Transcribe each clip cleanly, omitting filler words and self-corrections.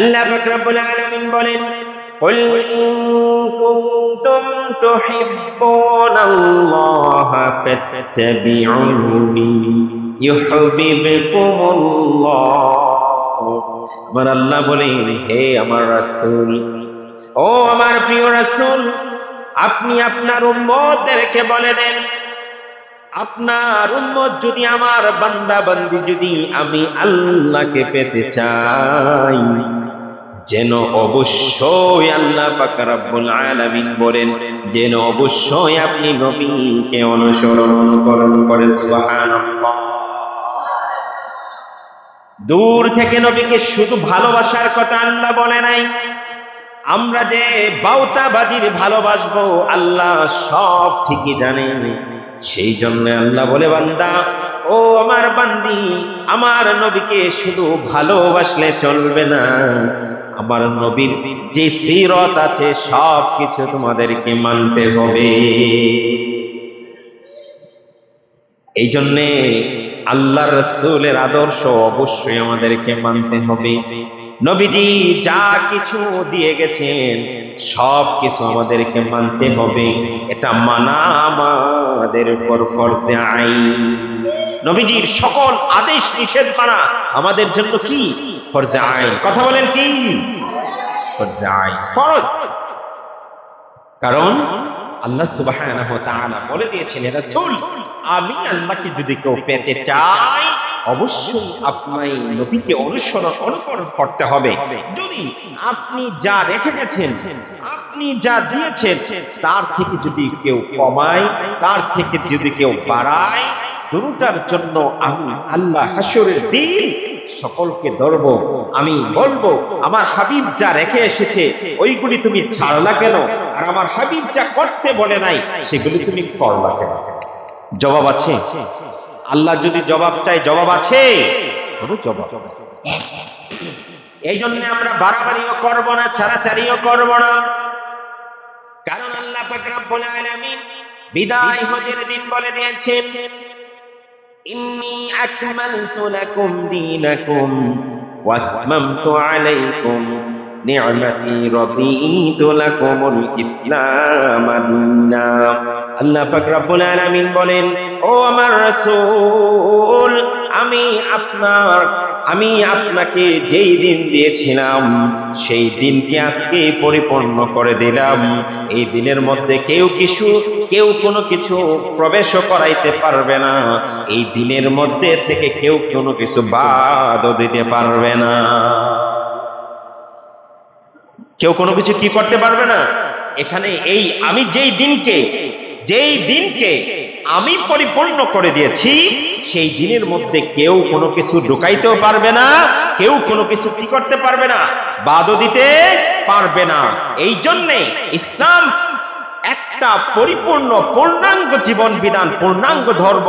আল্লাহ পাক রব্বুল আলামিন বলেন, কুল ইন কুনতুম তুহিব্বুনাল্লাহা ফাত্তাবিউনি ইউহিব্বুকুমুল্লাহ। আমার আল্লাহ বলেন, হে আমার রাসূল, ও আমার প্রিয় রাসূল, আপনি আপনার উম্মতদেরকে বলে দেন, আপনার উম্মত যদি, আমার বান্দা বান্দি যদি আমি আল্লাহকে পেতে চাই, যেন অবশ্যই আল্লাহ পাক রব্বুল আলামিন বলেন, যেন অবশ্যই আপনি নবীকে অনুসরণ করেন। সুবহানাল্লাহ। দূর থেকে নবীকে শুধু ভালোবাসার কথা আল্লাহ বলে নাই, আমরা যে বাউতাবাজির ভালোবাসবো আল্লাহ সব ঠিকই জানেন। সেই জন্য আল্লাহ বলে, বান্দা ও আমার বান্দি, আমার নবীকে শুধু ভালোবাসলে চলবে না, আমার নবীর যে সিরত আছে সব কিছু তোমাদেরকে মানতে হবে। এই জন্যে আল্লাহর রাসূলের আদর্শ অবশ্যই আমাদেরকে মানতে হবে। নবীজি যা কিছু দিয়ে গেছেন সব কিছু আমাদেরকে মানতে হবে। এটা মানা আমাদের উপর ফরজে আইন। নবীজির সকল আদেশ নিষেধ মানা আমাদের জন্য কি? ফরজে আইন। কথা বলেন কি? ফরজে আইন, ফরজ। কারণ আল্লাহ সুবহানাহু ওয়া তাআলা বলে দিয়েছেন, হে রাসূল, আমি আল্লাহকে যদি কেউ পেতে চাই অবশ্যই আপনার নবীকে অনুসরণ করতে হবে। যদি আপনি যা রেখে গেছেন, আপনি যা দিয়েছেন, তার থেকে যদি কেউ কমায়, তার থেকে যদি কেউ বাড়ায়, দুটার জন্য আমি আল্লাহ হাসরের দিন সকলকে ধরবো। আমি বলবো, আমার হাবিব যা রেখে এসেছে ওইগুলি তুমি ছাড়লা কেন? আর আমার হাবিব যা করতে বলে নাই সেগুলি তুমি করলা কেন? জবাব আছে? আল্লাহ যদি জবাব চাই, জবাব আছে? জবাব। এই জন্য আমরা বাড়াবাড়িও করব না, ছাড়াছাড়িও করব না। কারণ আল্লাহ পাক রব্বুল আলামিন বিদায় হজের দিন বলে দিয়েছেন, ইন্নী আকমালতু লাকুম দীনাকুম ওয়া আতমামতু আলাইকুম নি'মাতি রাদিতু লাকুমুল ইসলাম দীনা। আল্লাহ পাক রব্বুল আলামিন বলেন, ও আমার রাসূল, আমি আপনাকে যেই দিন দিয়েছিলাম সেই দিনকে আজকে পরিপূর্ণ করে দিলাম। এই দিনের মধ্যে কেউ কোনো কিছু প্রবেশ করাইতে পারবে না। এই দিনের মধ্যে থেকে কেউ কোনো কিছু বাদও দিতে পারবে না। কেউ কোনো কিছু কি করতে পারবে না। এখানে আমি যেই দিনকে আমি পরিপূর্ণ করে দিয়েছি, সেই দিনের মধ্যে কেউ কোনো কিছু ঢুকাইতেও পারবে না, কেউ কোনো কিছু কি করতে পারবে না, বাদও দিতে পারবে না। এই জন্যে ইসলাম একটা পরিপূর্ণ পূর্ণাঙ্গ জীবন বিধান, পূর্ণাঙ্গ ধর্ম।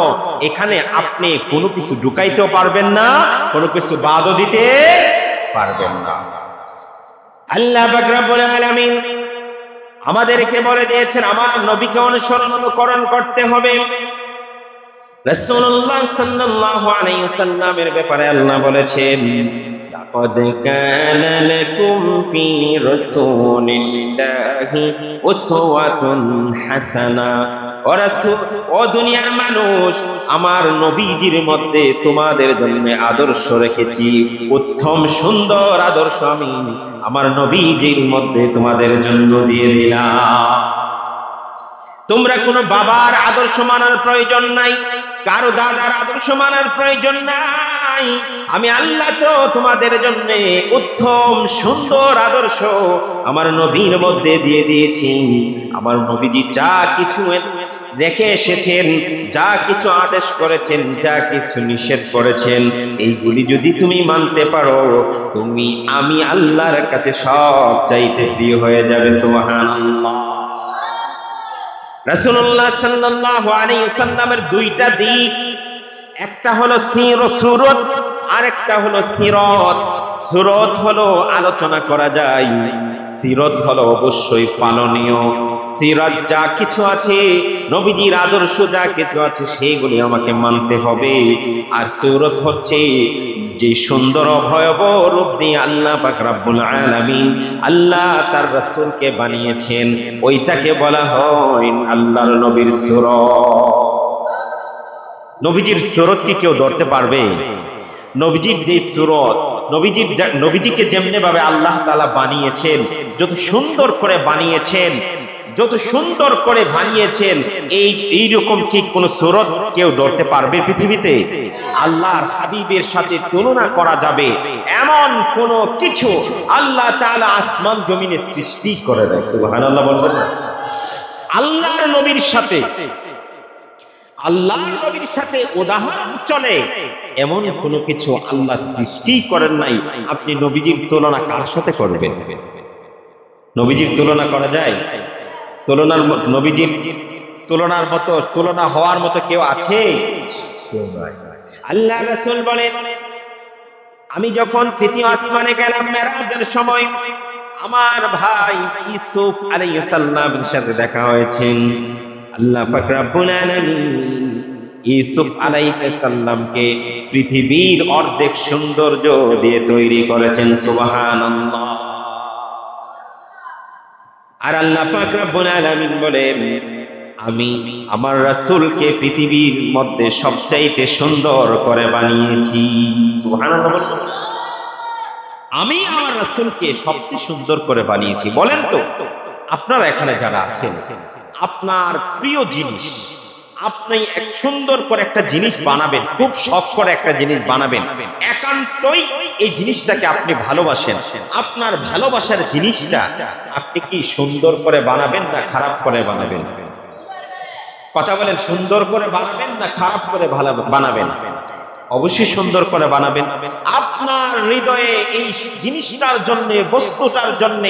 এখানে আপনি কোনো কিছু ঢুকাইতেও পারবেন না, কোনো কিছু বাদও দিতে পারবেন না। আল্লাহ পাক রব্বুল আলামিন আমাদেরকে বলে দিয়েছেন, আমার নবীকে অনুসরণ করতে হবে। রাসূলুল্লাহ সাল্লাল্লাহু আলাইহি ওয়াসাল্লামের ব্যাপারে আল্লাহ বলেছেন, লাকাদ কানা লাকুম ফি রাসূলিল্লাহি উসওয়াতুন হাসানা। ও রাসূল, ও দুনিয়ার মানুষ, আমার নবীজির মধ্যে তোমাদের জন্য আদর্শ রেখেছি, উত্তম সুন্দর আদর্শ আমি আমার নবীজির মধ্যে তোমাদের জন্য দিয়ে দিলাম। তোমরা কোনো বাবার আদর্শ মানার প্রয়োজন নাই, কারো দাদার আদর্শ মানার প্রয়োজন নাই। আমি আল্লাহ তো তোমাদের জন্য উত্তম সুন্দর আদর্শ আমার নবীর মধ্যে দিয়ে দিয়েছি। আমার নবীজি যা কিছু রেখে এসেছেন, যা কিছু আদেশ করেছেন, যা কিছু নিষেধ করেছেন, এইগুলি যদি তুমি মানতে পারো, আমি আল্লাহর কাছে সব চাইতে প্রিয় হয়ে যাবে। সুবহানাল্লাহ। রাসূলুল্লাহ সাল্লাল্লাহু আলাইহি ওয়াসাল্লামের দুইটা দিক, একটা হলো সুরত, আরেকটা হলো সিরত। সুরত হলো আলোচনা করা যায়, সিরত হলো অবশ্যই পালনীয়। সিরাত যা কিছু আছে, নবীজির আদর্শ যা কিছু আছে, সেগুলি আমাকে মানতে হবে। আর সূরত হচ্ছে যে সুন্দর ভয়াবহ রূপ দিয়ে আল্লাহ পাক রব্বুল আলামিন আল্লাহ তার রাসূলকে বানিয়েছেন, ওইটাকে বলা হয় আল্লাহর নবীর সূরত। নবীজির সূরত কি কেউ ধরতে পারবে? নবীজির যে সূরত, নবীজিকে যেমনি ভাবে আল্লাহ তাআলা বানিয়েছেন, যত সুন্দর করে বানিয়েছেন, যত সুন্দর করে বানিয়েছেন, এইরকম কি কোন সূরত কেউ ধরতে পারবে পৃথিবীতে? আল্লাহর হাবিবের সাথে তুলনা করা যাবে এমন কোন কিছু আল্লাহ তাআলা আসমান জমিনে সৃষ্টি করে দেয়। সুবহানাল্লাহ বলবেন না? আল্লাহর নবীর সাথে উদাহরণ চলে এমন কোনো কিছু আল্লাহ সৃষ্টি করেন নাই। আপনি নবীজির তুলনা কার সাথে করবেন? নবীজির তুলনা করা যায়? নবীজির তুলনার মতো, তুলনা হওয়ার মতো কেউ আছে? আল্লাহ রাসূল বলেন, আমি যখন তৃতীয় আসমানে গেলাম মেরাজের সময়, আমার ভাই ইউসুফ আলাইহিস সালামের সাথে দেখা হয়েছেন। আল্লাহ পাক রব্বুল আলামিন ইউসুফ আলাইহিস সালামকে পৃথিবীর অর্ধেক সৌন্দর্য দিয়ে তৈরি করেছেন। সুবহানাল্লাহ। আর আল্লাহ পাক রব্বুল আলামিন বলেন, আমি আমার রাসূলকে পৃথিবীর মধ্যে সবচাইতে সুন্দর করে বানিয়েছি। সুবহানাল্লাহ। আমি আমার রাসূলকে সবচেয়ে সুন্দর করে বানিয়েছি। বলেন তো, আপনারা এখানে যারা আছেন, আপনার প্রিয় জিনিস, আপনি এক সুন্দর করে একটা জিনিস বানাবেন, খুব শখ করে একটা জিনিস বানাবেন, একান্তই এই জিনিসটাকে আপনি ভালোবাসেন, আপনার ভালোবাসার জিনিসটা আপনি কি সুন্দর করে বানাবেন না খারাপ করে বানাবেন? কথা বলেন, সুন্দর করে বানাবেন না খারাপ করে বানাবেন? অবশ্যই সুন্দর করে বানাবেন। আপনার হৃদয়ে এই জিনিসটার জন্য, বস্তুটার জন্য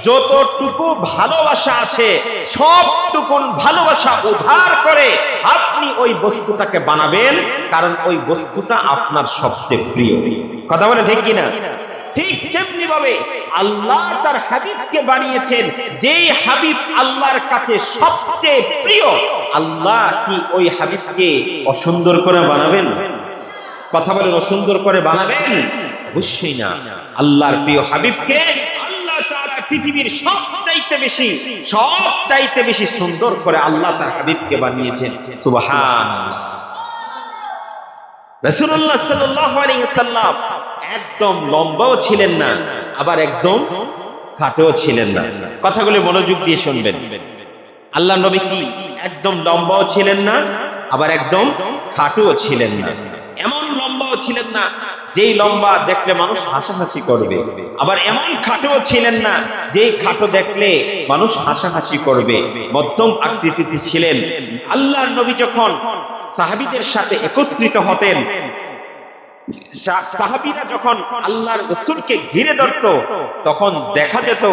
যতটুকু ভালোবাসা আছে, সবটুকুন ভালোবাসা উদ্ধার করে আপনি ওই বস্তুটাকে বানাবেন, কারণ ওই বস্তুটা আপনার সবচেয়ে প্রিয়। কথা বলে ঠিক কিনা? ঠিক তেমনি ভাবে আল্লাহ তার হাবিবকে বানিয়েছেন, যেই হাবিব আল্লাহর কাছে সবচেয়ে প্রিয়। আল্লাহ কি ওই হাবিবকে অসুন্দর করে বানাবেন? কথা বলেন, অসুন্দর করে বানাবেন? অবশ্যই না। আল্লাহর প্রিয় হাবিবকে আল্লাহ তাআলা পৃথিবীর সবচাইতে বেশি সুন্দর করে আল্লাহ তার হাবিবকে বানিয়েছেন। সুবহানাল্লাহ। রাসূলুল্লাহ সাল্লাল্লাহু আলাইহি ওয়াসাল্লাম একদম লম্বাও ছিলেন না, আবার একদম খাটোও ছিলেন না। কথাগুলো মনোযোগ দিয়ে শুনবেন। আল্লাহর নবী কি একদম লম্বাও ছিলেন না, আবার একদম খাটোও ছিলেন না। এমন লম্বাও ছিলেন না যেই লম্বা দেখলে মানুষ হাসাহাসি করবে, আবার এমন খাটোও ছিলেন না যেই খাটো দেখলে মানুষ হাসাহাসি করবে। মধ্যম আকৃতিতে ছিলেন। আল্লাহর নবী যখন সাহাবীদের সাথে একত্রিত হতেন, সাহাবীরা যখন আল্লাহর রাসূলকে ঘিরে ধরত, তখন দেখা যেত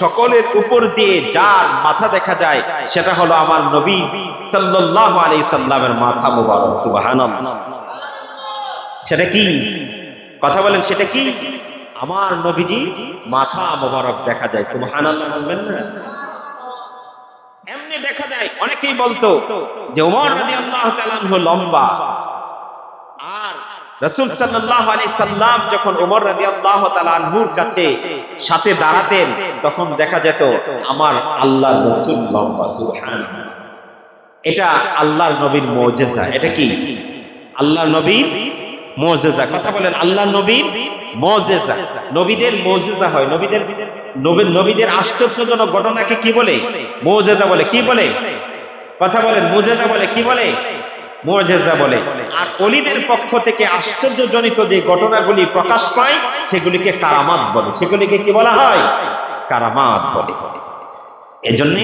সকলের উপর দিয়ে যার মাথা দেখা যায় সেটা হলো আমার নবী সাল্লাল্লাহু আলাইহি সাল্লামের মাথা মুবারক। সুবহানাল্লাহ। সেটা কি? কথা বলেন, সেটা কি? আমার নবীজি মাথা মুবারক দেখা যায়। সুবহানাল্লাহ বলবেন না? এমনি দেখা যায়। অনেকেই বলতো যে ওমর রাদিয়াল্লাহু তাআলা আনহু লম্বা, আর রাসূল সাল্লাল্লাহু আলাইহি সাল্লাম যখন ওমর রাদিয়াল্লাহু তাআলা আনহুর কাছে সাথে দাঁড়াতেন, তখন দেখা যেত আমার আল্লাহর রাসূল লম্বা। সুবহানাল্লাহ। এটা আল্লাহর নবীর মুজিজা। এটা কি? আল্লাহর নবীর মুজিজা। কথা বলেন, আল্লাহর নবীর মুজিজা। নবীদের মুজিজা হয়, নবীদের আশ্চর্যজনক ঘটনাকে কি বলে? মুজিজা বলে। কি বলে? কথা বলেন, মুজিজা বলে। কি বলে? মুজিজা বলে। আর ওলিদের পক্ষ থেকে আশ্চর্যজনিত যে ঘটনাগুলি প্রকাশ পায় সেগুলিকে কারামাত বলে। সেগুলিকে কি বলা হয়? কারামাত বলে। এজন্য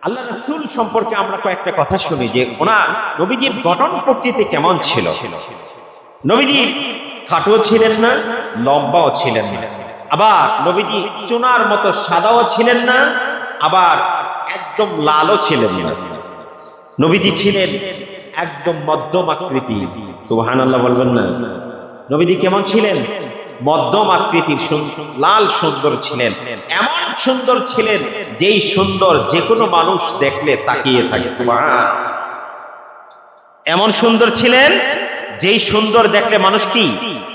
আল্লাহ রাসূল সম্পর্কে আমরা কয়েকটা কথা শুনি যে ওনার নবীজির গঠন প্রকৃতি কেমন ছিল। নবীজি খাটো ছিলেন না, লম্বাও ছিলেন না, আবার নবীজি চুনার মতো সাদাও ছিলেন না, আবার একদম লালও ছিলেন না। নবীজি ছিলেন একদম মধ্যম আকৃতি। সুবহানাল্লাহ বলবেন না? নবীজি কেমন ছিলেন? মধ্যম আকৃতির লাল সুন্দর ছিলেন, এমন সুন্দর ছিলেন যেই সুন্দর যে কোনো মানুষ দেখলে তাকিয়ে থাকে। সুবহানাল্লাহ। এমন সুন্দর ছিলেন যেই সুন্দর দেখলে মানুষ কি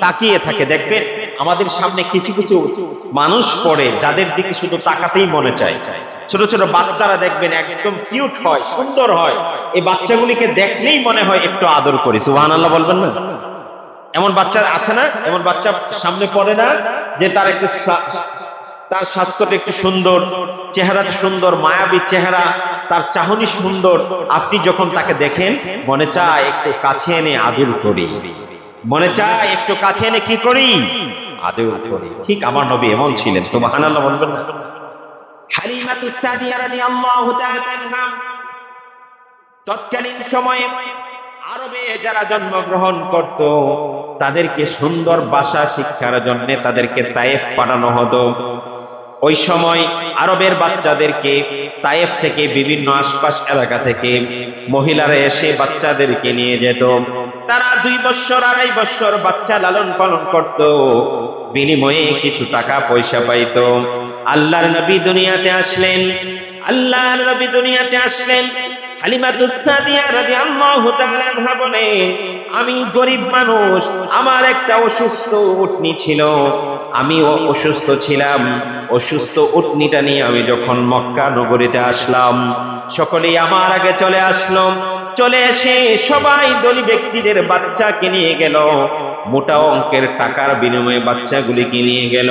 তাকিয়ে থাকে। দেখবেন আমাদের সামনে কিছু কিছু মানুষ পড়ে যাদের দিকে শুধু তাকাতেই মনে চায়। ছোট ছোট বাচ্চারা দেখবেন একদম কিউট হয়, সুন্দর হয়, এই বাচ্চাগুলিকে দেখলেই মনে হয় একটু আদর করি। সুবহানাল্লাহ বলবেন না? এমন বাচ্চা আছে না? এমন বাচ্চা সামনে পড়ে না যে তার একটু তার স্বাস্থ্যটা একটু সুন্দর, চেহারাটা সুন্দর, মায়াবী চেহারা, তার চাহনি সুন্দর, আপনি যখন তাকে দেখেন মনে চায় একটু কাছে এনে আদর করি, মনে চায় একটু কাছে এনে কি করি, আদর করি। ঠিক আমার নবী এমন ছিলেন। সুবহানাল্লাহ বলবেন না? হালিমাতুস সাদিয়া রাদিয়াল্লাহু তাআলা আনহা তৎকালীন সময়ে আরবে যারা জন্মগ্রহণ করত তাদেরকে সুন্দর ভাষা শিক্ষার জন্য তাদেরকে তায়েফ পাঠানো হতো। ওই সময় আরবের বাচ্চাদেরকে তায়েফ থেকে বিভিন্ন আশপাশ এলাকা থেকে মহিলারা এসে বাচ্চাদেরকে নিয়ে যেত। তারা 2 বছর 2.5 বছর বাচ্চা লালন পালন করত, বিনিময়ে কিছু টাকা পয়সা পাইত। আল্লাহর নবী দুনিয়াতে আসলেন, আল্লাহর নবী দুনিয়াতে আসলেন। হালিমাতুস সাদিয়া রাদিয়াল্লাহু তাআলা আনহা বলেন, আমি গরিব মানুষ, আমার একটা অসুস্থ উটনি ছিল, আমি অসুস্থ ছিলাম। অসুস্থ উটনিটা নিয়ে আমি যখন মক্কা নগরীতে আসলাম, সকলেই আমার আগে চলে আসলো। চলে এসে সবাই ধনী ব্যক্তিদের বাচ্চাকে নিয়ে গেল, মোটা অঙ্কের টাকার বিনিময়ে বাচ্চাগুলিকে নিয়ে গেল।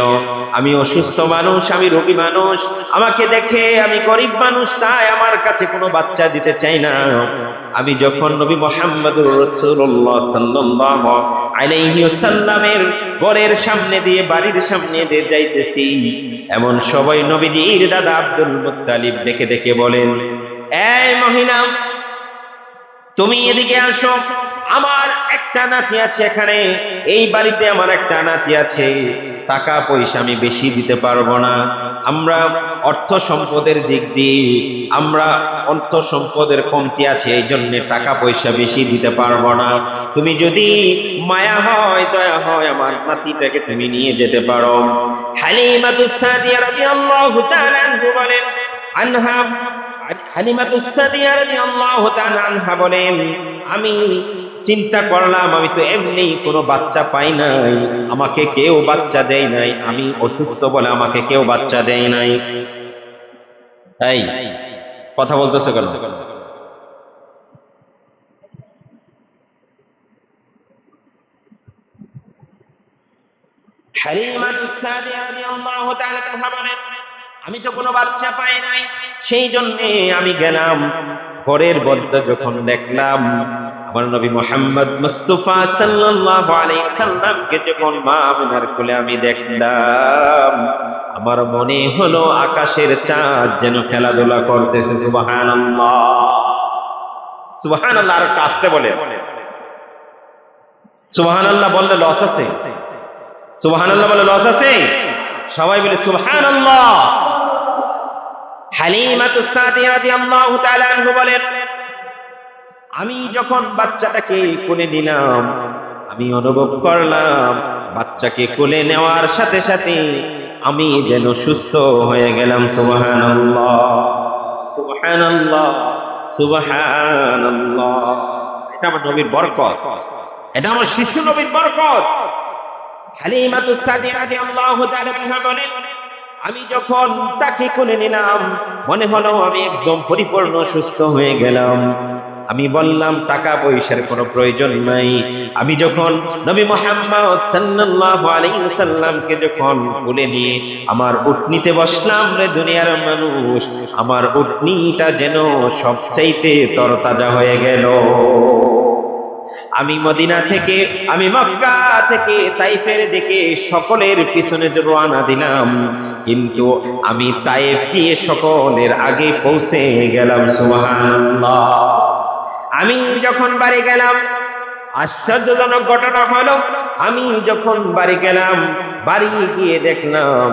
আমি অসুস্থ মানুষ, আমি রোগী মানুষ, আমাকে দেখে আমি গরিব মানুষ, তাই আমার কাছে কোনো বাচ্চা দিতে চাই না। আমি যখন নবী মুহাম্মদুর রাসূলুল্লাহ সাল্লাল্লাহু আলাইহি ওয়াসাল্লামের ঘরের সামনে দিয়ে, বাড়ির সামনে দিয়ে যাইতেছি, এমন সবাই নবীজির দাদা আব্দুল মুত্তালিব ডেকে ডেকে বলেন, এই মহিলা, তুমি এদিকে আসো, আমার একটা নাতি আছে এখানে, এই বাড়িতে আমার একটা নাতি আছে, টাকা পয়সা আমি বেশি দিতে পারবো না, আমরা অর্থ সম্পদের দিক দিয়ে আমরা অর্থ সম্পদের কমতি আছে, এই জন্য টাকা পয়সা বেশি দিতে পারবো না। তুমি যদি মায়া হয়, দয়া হয়, আমার নাতিটাকে তুমি নিয়ে যেতে পারো। হালিমাতুস সাদিয়া রাদিয়াল্লাহু তাআলা আনহা হালিমাতুস সাদিয়া রাদিয়াল্লাহু তাআলা আনহা বলেন, আমি চিন্তা করলাম, আমি তো এমনি কোনো বাচ্চা পাই নাই, আমাকে কেউ বাচ্চা দেয় নাই, আমি অসুস্থ বলে আমাকে কেউ বাচ্চা দেয় নাই। এই কথা বলতেছো কেন? হালিমাতুস সাদিয়া রাদিয়াল্লাহু তাআলা আনহা বলেন, আমি তো কোনো বাচ্চা পাই নাই, সেই জন্য আমি গেলাম ঘরের মধ্যে, যখন দেখলাম আমার নবী মুহাম্মদ মুস্তাফা সাল্লাল্লাহু আলাইহি সাল্লামকে যখন মা আমিনার কোলে আমি দেখলাম, আমার মনে হলো আকাশের চাঁদ যেন খেলাধুলা করতেছে। সুবহানাল্লাহ, সুবহানাল্লাহ। আর কাছতে বলে সুবহানাল্লাহ বললে লস আছে? সুবহানাল্লাহ বলে লস আছে? সবাই বলে সুবহানাল্লাহ। হালিমাতুস সাদিয়া রাদিয়াল্লাহু তাআলা আনহা বলেন, আমি যখন বাচ্চাটাকে কোলে নিলাম, আমি অনুভব করলাম বাচ্চাকে কোলে নেওয়ার সাথে সাথে আমি যেন সুস্থ হয়ে গেলাম। সুবহানাল্লাহ, সুবহানাল্লাহ, সুবহানাল্লাহ। এটা আমার নবীর বরকত, এটা আমার শিশু নবীর বরকত। হালিমাতুস সাদিয়া রাদিয়াল্লাহু তাআলা আনহা বলেন, আমি যখন তাকে কোলে নিলাম, মনে হলো আমি একদম পরিপূর্ণ সুস্থ হয়ে গেলাম। আমি বললাম টাকা পয়সার কোনো প্রয়োজন নাই। আমি যখন নবী মুহাম্মদ সাল্লাল্লাহু আলাইহি ওয়াসাল্লামকে যখন কোলে নিয়ে আমার উটনিতে বসলাম, রে দুনিয়ার মানুষ, আমার উটনিটা যেন সবচাইতে তরতাজা হয়ে গেল। আমি মদিনা থেকে, আমি মক্কা থেকে তাইফের দিকে সকলের পিছনে রওনা দিলাম, কিন্তু আমি তাইফ গিয়ে সকলের আগে পৌঁছে গেলাম। সুবহানাল্লাহ। আমি যখন বাড়ি গেলাম, আশ্চর্যজনক ঘটনা হলো, আমি যখন বাড়ি গেলাম, বাড়ি গিয়ে দেখলাম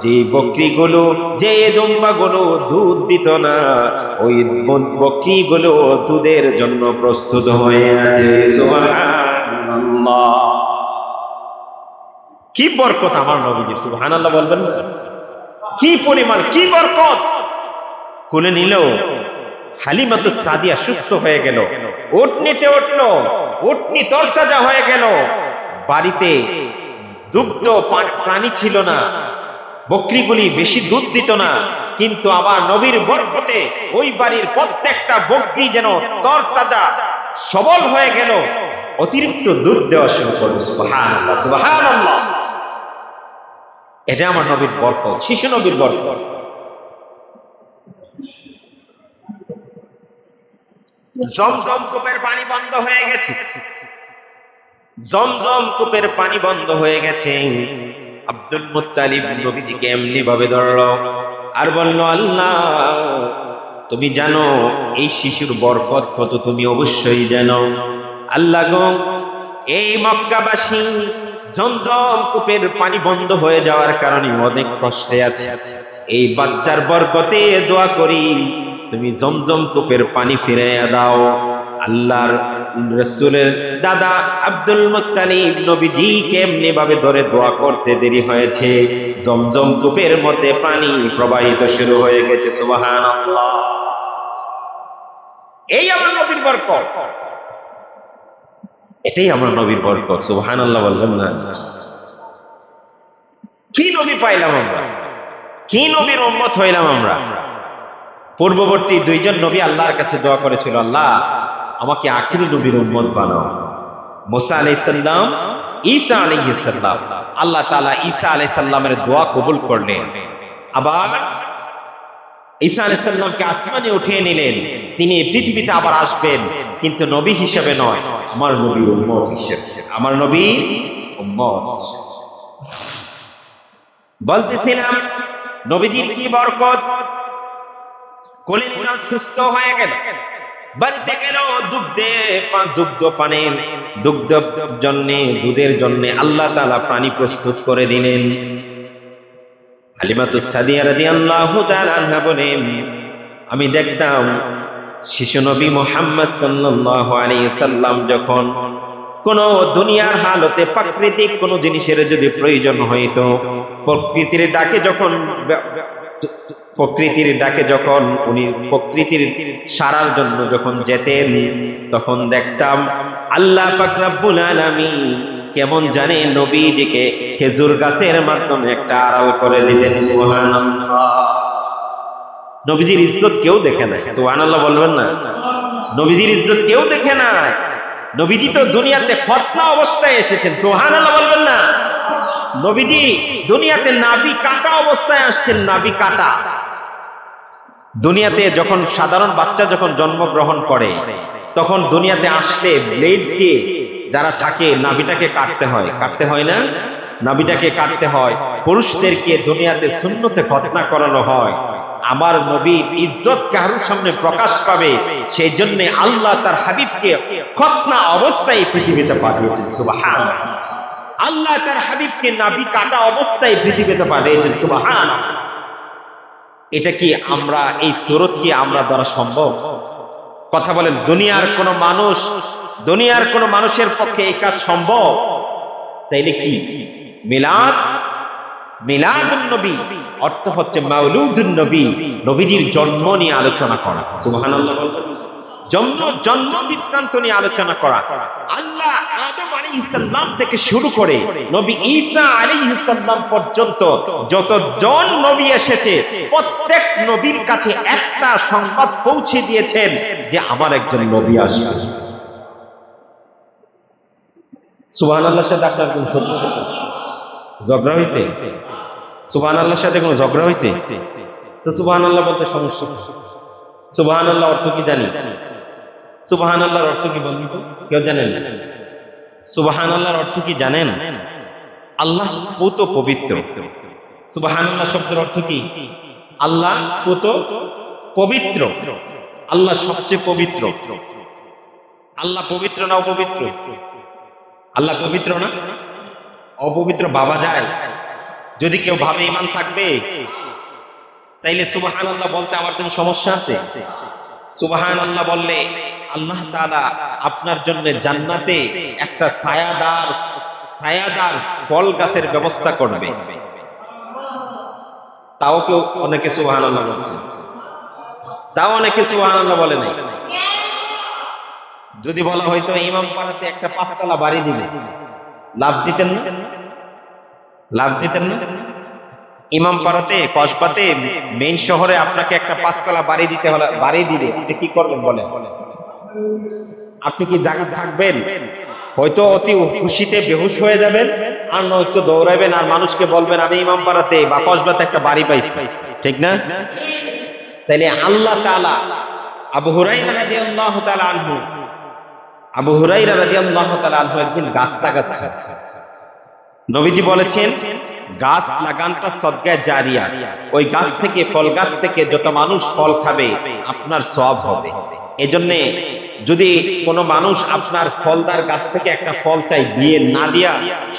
যে বকরিগুলো, যে দুম্বাগুলো দুধ দিত না, ওই বকরিগুলো দুধের জন্য প্রস্তুত হয়ে আছে। সুবহানাল্লাহ। কি বরকত আমার নবীজি, সুবহানাল্লাহ বলবেন না? কি পরিমাণ, কি বরকত! কোলে নিল, হালিমাতুস সাদিয়া সুস্থ হয়ে গেল, উটনিতে উঠলো, উটনি তরতাজা হয়ে গেল। বাড়িতে দুগ্ধ প্রাণী ছিল না, বকরিগুলি বেশি দুধ দিত না, কিন্তু আমার নবীর বরকতে ওই বাড়ির প্রত্যেকটা বকরি যেন তরতাজা সবল হয়ে গেল, অতিরিক্ত দুধ দেওয়া শুরু করলো। সুবহানাল্লাহ, সুবহানাল্লাহ। এটা আমার নবীর বরকত, শিশু নবীর বরকত। জমজম কূপের পানি বন্ধ হয়ে গেছে, জমজম কূপের পানি বন্ধ হয়ে গেছে। আব্দুল মুত্তালিব নবীজিকে এমনি ভাবে ধরলো আর বলল, আল্লাহ তুমি জানো এই শিশুর বরকত কত, তুমি অবশ্যই জানো। আল্লাহ গো, এই মক্কাবাসী জমজম কূপের পানি বন্ধ হয়ে যাওয়ার কারণে অনেক কষ্টে আছে, এই বাচ্চার বরকতে দোয়া করি তুমি জমজম কূপের পানি ফিরাইয়া দাও। আল্লাহর রাসূলের দাদা আব্দুল মুত্তালিব নবীজিকে এমনি ভাবে ধরে দোয়া করতে দেরি হয়েছে, জমজম কূপের মধ্যে পানি প্রবাহিত শুরু হয়ে গেছে। সুবহানাল্লাহ। এই আমার নবীর বরকত, এটাই আমার নবীর বরকত। সুবহানাল্লাহ বলবেন না? কি নবী পাইলাম আমরা, কি নবীর উম্মত হইলাম আমরা। পূর্ববর্তী দুইজন নবী আল্লাহর কাছে দোয়া করেছিল, আল্লাহ আমাকে আখিরি নবীর উম্মত বানাও। মুসা আলাইহিস সালাম, ঈসা আলাইহিস সালাম, আল্লাহ তাআলা ঈসা আলাইহিস সালামের দোয়া কবুল করলেন। আবার ঈসা আলাইহিস সালামকে আসমানে উঠিয়ে নিলেন, তিনি পৃথিবীতে আবার আসবেন, কিন্তু নবী হিসেবে নয়, আমার নবীর উম্মত হিসেবে, আমার নবীর উম্মত। বলতেছিলাম নবীজির কি বরকত। কোলে নিলাম, সুস্থ হয়ে গেল, বাড়িতে গেল, দুধের জন্য আল্লাহ তাআলা পানি প্রস্তুত করে দিলেন। হালিমাতুস সাদিয়া রাদিয়াল্লাহু তাআলা আনহা বলেন, আমি দেখতাম শিশু নবী মুহাম্মদ সাল্লাল্লাহু আলাইহি সাল্লাম যখন কোন দুনিয়ার হালতে প্রাকৃতিক কোন জিনিসের যদি প্রয়োজন হইতো, প্রকৃতির ডাকে যখন উনি প্রকৃতির সারার জন্য যখন যেতেন, তখন দেখতাম আল্লাহ পাক রব্বুল আলামিন কেমন জানে নবীজিকে খেজুর গাছের মাধ্যমে একটা আড়াল করে দিতেন। সুবহানাল্লাহ। নবীজির ইজ্জত কেউ দেখে নাই, সুবহানাল্লাহ বলবেন না? নবীজির ইজ্জত কেউ দেখে নাই। নবীজি তো দুনিয়াতে খতনা অবস্থায় এসেছেন, সুবহানাল্লাহ বলবেন না? নবীজি দুনিয়াতে নাভি কাটা অবস্থায় আসছেন, নাভি কাটা। দুনিয়াতে যখন সাধারণ বাচ্চা যখন জন্মগ্রহণ করে, তখন দুনিয়াতে আসলে ব্লেড দিয়ে যারা থাকে নাভিটাকে কাটতে হয়, কাটতে হয় না? নাভিটাকে কাটতে হয়। পুরুষদেরকে দুনিয়াতে সুন্নতে খতনা করানো হয়। আমার নবীর ইজ্জত কারোর সামনে প্রকাশ পাবে, সেই জন্য আল্লাহ তার হাবিবকে খতনা অবস্থায় পৃথিবীতে পাঠিয়েছেন। সুবহানাল্লাহ। আল্লাহ তার হাবিবকে নাভি কাটা অবস্থায় পৃথিবীতে পাঠিয়েছেন। সুবহানাল্লাহ। এটা কি আমরা, এই সুরত কি আমরা দ্বারা সম্ভব? কথা বলেন, দুনিয়ার কোন মানুষের পক্ষে এই কাজ সম্ভব? তাইলে কি মিলাদুন নবী অর্থ হচ্ছে মাউলুদুন নবী, নবীজির জন্ম নিয়ে আলোচনা করা। সুবহানাল্লাহ। জন্ম বৃত্তান্ত নিয়ে আলোচনা করা। আল্লাহ আদম আলাইহিস সালাম থেকে শুরু করে নবী ঈসা আলাইহিস সালাম পর্যন্ত যতজন নবী এসেছে, প্রত্যেক নবীর কাছে একটা সংবাদ পৌঁছে দিয়েছেন যে আমার একজন নবী আসবে। সুবহানাল্লাহর সাথে আপনার কোন ঝগড়া হয়েছে? সুবহানাল্লাহর সাথে কোনো ঝগড়া হয়েছে? তো সুবহানাল্লাহ বলতে সমস্যা। সুবহানাল্লাহ অর্থ কি জানি? সুবহানাল্লাহর অর্থ কি বলুন তো? কেউ জানেন? সুবহানাল্লাহর অর্থ কি জানেন? আল্লাহ পুত পবিত্র। সুবহানাল্লাহ শব্দের অর্থ কি? আল্লাহ পুত পবিত্র, আল্লাহ সবচেয়ে পবিত্র। আল্লাহ পবিত্র না অপবিত্র? আল্লাহ পবিত্র না? অপবিত্র ভাবা যায়? যদি কেউ ভাবে ঈমান থাকবে, তাইলে সুবহানাল্লাহ বলতে আমার কোনো সমস্যা আছে? সুবহানাল্লাহ বললে আল্লাহ তাআলা আপনার জন্য জান্নাতে একটা ছায়াদার ফল গাছের ব্যবস্থা করবে, তাও কেউ অনেকে সুবহানাল্লাহ বলছে, তাও অনেকে সুবহানাল্লাহ বলে নাই। যদি বলা হয়তো ইমাম পাড়াতে একটা 5 তলা বাড়ি দিবে, লাভ দিতেন না? লাভ দিতেন না? ইমাম পাড়াতে, কসবাতে, মেইন শহরে আপনাকে একটা 5 তলা বাড়ি দিতে হলে, বাড়ি দিবে, আপনি কি করবেন বলেন? আপনি কি জায়গা থাকবেন? হয়তো অতি খুশিতে বেহুশ হয়ে যাবেন, আর নয়তো দৌড়াবেন আর মানুষকে বলবেন আমি ইমাম পাড়াতে বা কসবাতে একটা বাড়ি পাইছি, ঠিক না? তাইলে আল্লাহ তাআলা আবু হুরায়রা রাদিয়াল্লাহু তাআলা আনহু, আবু হুরায়রা রাদিয়াল্লাহু তাআলা আনহু একদিন গাছ লাগাচ্ছেন। নবীজি বলেছেন গাছ লাগানটা সদকায়ে জারিয়া, ওই গাছ থেকে, ফল গাছ থেকে যত মানুষ ফল খাবে আপনার সওয়াব হবে। এজন্য যদি কোনো মানুষ আপনার ফলদার গাছ থেকে একটা ফল চাই, দিয়ে না দিয়া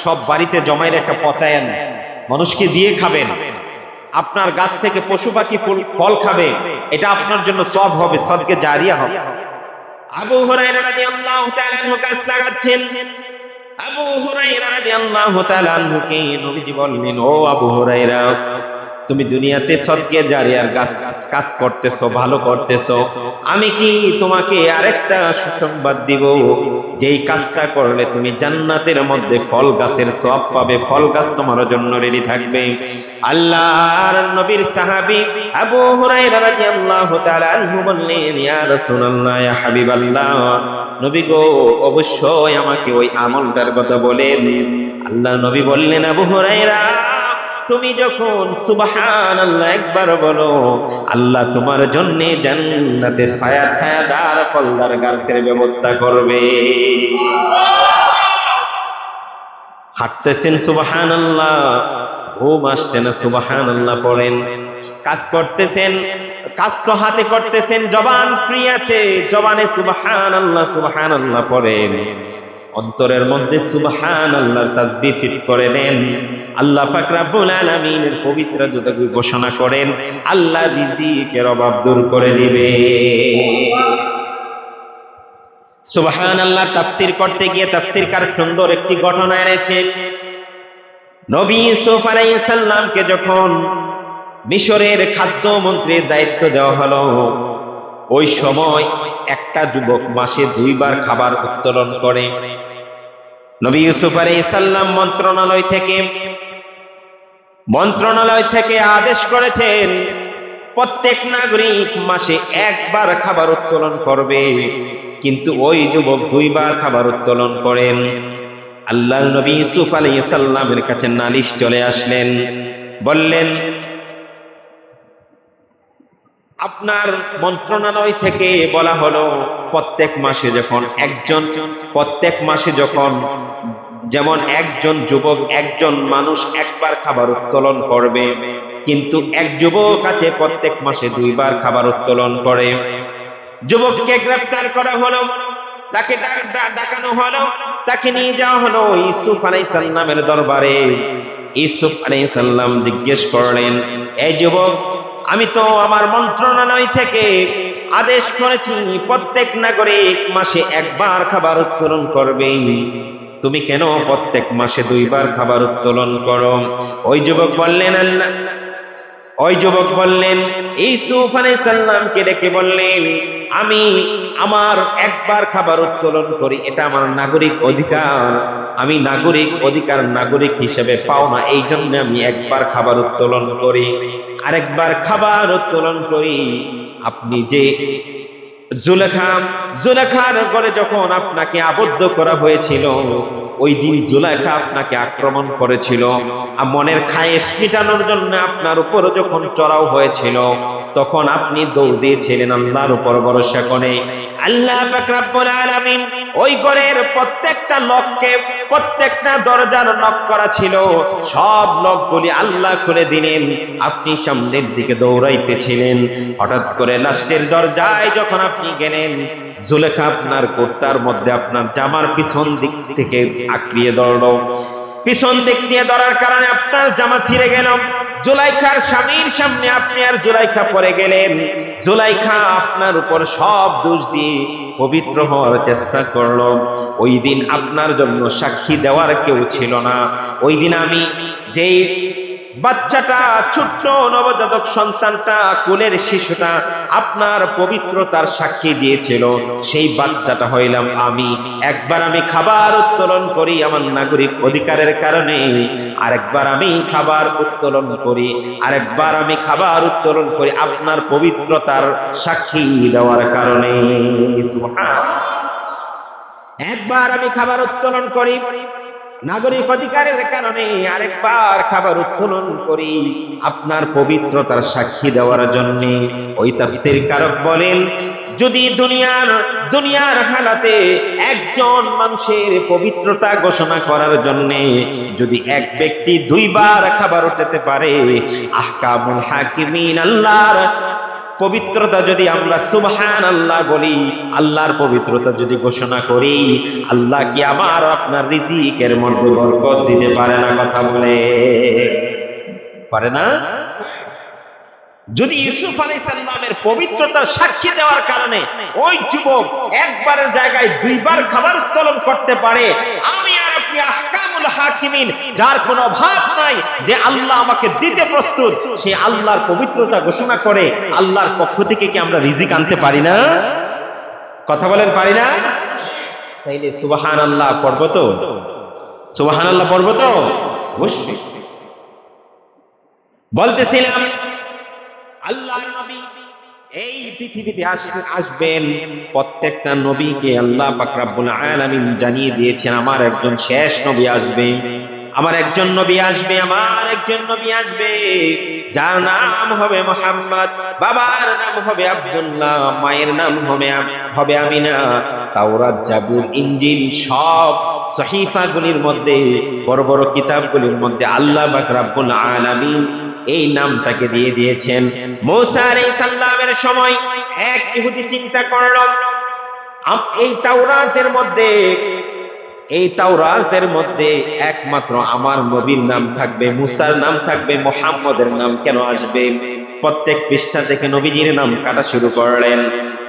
সব বাড়িতে জমায় রেখে পচায়েন, মানুষকে দিয়ে খাবেন, আপনার গাছ থেকে পশু পাখি ফল খাবে, এটা আপনার জন্য সওয়াব হবে, সদকায়ে জারিয়া হবে। আবু হুরায়রা রাদিয়াল্লাহু তাআলা আনহু গাছ লাগাচ্ছেন। আবু হুরায়রা রাদিয়াল্লাহু তাআলা আনহুকে নবীজি বললেন, ও আবু হুরায়রা, তুমি দুনিয়াতে সদকায়ে জারিয়ার কাজ করতেছো, ভালো করতেছো, আমি কি তোমাকে আরেকটা সুসংবাদ দিব, যেই কাজটা করলে তুমি জান্নাতের মধ্যে ফল গাছের সওয়াব পাবে, ফল গাছ তোমার জন্য রেডি থাকবে। আল্লাহর নবীর সাহাবী আবু হুরায়রা রাদিয়াল্লাহু তাআলা আনহু বললেন, ইয়া রাসূলুল্লাহ, ইয়া হাবিবাল্লাহ, নবী গো, অবশ্যই আমাকে ওই আমলটার কথা বলেন। আল্লাহর নবী বললেন, আবু হুরায়রা, তুমি যখন সুবহানাল্লাহ একবার বলো, আল্লাহ তোমার জন্য জান্নাতে ছায়াদার ফলদার গাছের ব্যবস্থা করবে। হাঁটতেছেন সুবহানাল্লাহ, ঘুম আসছে না সুবহানাল্লাহ পড়েন, কাজ করতেছেন, কাজ তো হাতে করতেছেন, জবান ফ্রি আছে, জবানে সুবহানাল্লাহ সুবহানাল্লাহ পড়েন, অন্তরের মধ্যে সুবহানাল্লাহর তাসবিহ ফিট করে নেন। আল্লাহ পাক রব্বুল আলামিনের পবিত্র জুদা ঘোষণা করেন, আল্লাহ রিজিকের অভাব দূর করে দিবে। সুবহানাল্লাহ তাফসীর করতে গিয়ে তাফসীরকার সুন্দর একটি ঘটনা এনেছেন। নবী ইউসুফ আলাইহিস সালামকে যখন মিশরের খাদ্য মন্ত্রীর দায়িত্ব দেওয়া হলো, ওই সময় একটা যুবক মাসে 2 বার খাবার উত্তোলন করে। নবী ইউসুফ আলাইহিস সালাম মন্ত্রণালয় থেকে আদেশ করেছেন প্রত্যেক নাগরিক মাসে 1 বার খাবার উত্তোলন করবে, কিন্তু ওই যুবক 2 বার খাবার উত্তোলন করেন। আল্লাহর নবী ইউসুফ আলাইহিস সালামের কাছে নালিশ চলে আসলেন, বললেন, আপনার মন্ত্রণালয় থেকে বলা হলো প্রত্যেক মাসে যখন যেমন একজন যুবক, একজন মানুষ 1 বার খাবার উত্তোলন করবে, কিন্তু এক যুবক আছে প্রত্যেক মাসে 2 বার খাবার উত্তোলন করে। যুবককে গ্রেফতার করা হলো, তাকে ডাকানো হলো, তাকে নিয়ে যাওয়া হলো ইউসুফ আলাইহিস সালামের দরবারে। ইউসুফ আলাইহিস সালাম জিজ্ঞেস করলেন, এই যুবক, আমি তো আমার মন্ত্রণালয় থেকে আদেশ করেছি প্রত্যেক নাগরিক মাসে 1 বার খাবার উত্তোলন করবে, তুমি কেন প্রত্যেক মাসে 2 বার খাবার উত্তোলন করো? ওই যুবক বললেন, ইউসুফ আলাইহিস সালামকে ডেকে বললেন, আমি আমার 1 বার খাবার উত্তোলন করি, এটা আমার নাগরিক অধিকার, আমি নাগরিক হিসেবে পাওনা, এই জন্য আমি 1 বার খাবার উত্তোলন করি। আরেকবার খাবার উত্তোলন করি। আপনি যে জুলেখার ঘরে যখন আপনাকে আবদ্ধ করা হয়েছিল, ওই দিন জুলেখা আপনাকে আক্রমণ করেছিল, মনের খায়েশ মিটানোর জন্য আপনার উপর যখন চড়াও হয়েছিল, তখন আপনি দৌড় দিয়েছিলেন আল্লাহর উপর ভরসা করে। আল্লাহ পাক রব্বুল আলামিন ওই ঘরের প্রত্যেকটা দরজার নক করা ছিল, সব লকগুলি আল্লাহ খুলে দিলেন। আপনি সামনের দিকে দৌড়াইতেছিলেন, হঠাৎ করে লাস্টের দরজায় যখন আপনি গেলেন, জুলেখা আপনার কুর্তার মধ্যে আপনার জামার পিছন দিক থেকে আঁকড়িয়ে ধরলো। পিছন দিক দিয়ে ধরার কারণে আপনার জামা ছিঁড়ে গেল। জুলাইখার স্বামীর সামনে আপনি আর জুলাইখা পড়ে গেলেন। জুলাইখা আপনার উপর সব দোষ দিয়ে পবিত্র হওয়ার চেষ্টা করলো। ওই দিন আপনার জন্য সাক্ষী দেওয়ার কেউ ছিল না। ওই দিন আমি যেই বাচ্চাটা, ছোট্ট নবজাতক সন্তানটা, কোলের শিশুটা আপনার পবিত্রতার সাক্ষী দিয়েছিল, সেই বাচ্চাটা হইলাম আমি। একবার আমি খাবার উত্তোলন করি আমার নাগরিক অধিকারের কারণে, আরেকবার আমি খাবার উত্তোলন করি, আরেকবার আমি খাবার উত্তোলন করি আপনার পবিত্রতার সাক্ষী দেওয়ার কারণে। একবার আমি খাবার উত্তোলন করি নাগরিক অধিকারের কারণে, আরেকবার খাবার উত্তোলন করি আপনার পবিত্রতার সাক্ষী দেওয়ার জন্য। ওই তাফসীর কারক বলেন, যদি দুনিয়ার হালাতে একজন মানুষের পবিত্রতা ঘোষণা করার জন্য যদি এক ব্যক্তি দুইবার খাবার উঠাতে পারে, আহকামুল হাকিমিন আল্লাহর পবিত্রতা যদি আমরা সুবহানাল্লাহ বলি, আল্লাহর পবিত্রতা যদি ঘোষণা করি, আল্লাহ কি আমার আপনার রিজিকের মধ্যে বরকত দিতে পারে না? কথা বলে পারে না? যদি ইউসুফ আলাইহিস সালামের পবিত্রতার সাক্ষী দেওয়ার কারণে ওই যুবক একবারের জায়গায় দুইবার খাবার উত্তোলন করতে পারে, আমি আর আপনি আহকামুল হাকিমিন, যার কোনো অভাব নাই, যে আল্লাহ আমাকে দিতে প্রস্তুত, সে আল্লাহর পবিত্রতা ঘোষণা করে আল্লাহর পক্ষ থেকে কি আমরা রিজিক আনতে পারি না? কথা বলেন, পারি না? তাইলে সুবহানাল্লাহ পড়ব তো? সুবহানাল্লাহ পড়ব তো? অবশ্যই। বলতেছিলাম আল্লাহর নবী এই পৃথিবীতে আসবেন। প্রত্যেকটা নবীকে আল্লাহ পাক রব্বুল আলামিন জানিয়ে দিয়েছেন আমার একজন শেষ নবী আসবে, আমার একজন নবী আসবে, আমার একজন নবী আসবে, যার নাম হবে মুহাম্মদ, বাবার নাম হবে আব্দুল্লাহ, মায়ের নাম হবে আমিনা। তাওরাত, জাবুর, ইনজিল সব সহিফাগুলির মধ্যে, বড় বড় কিতাবগুলির মধ্যে আল্লাহ পাক রব্বুল আলামিন এই নামটাকে দিয়ে দিয়েছেন। মুসা আলাইহিস সালামের সময় এক ইহুদি চিন্তা করল, এই তাওরাতের মধ্যে একমাত্র আমার নবীর নাম থাকবে, মুসার নাম থাকবে, মুহাম্মদের নাম কেন আসবে? প্রত্যেক পৃষ্ঠা থেকে নবীজির নাম কাটা শুরু করলেন।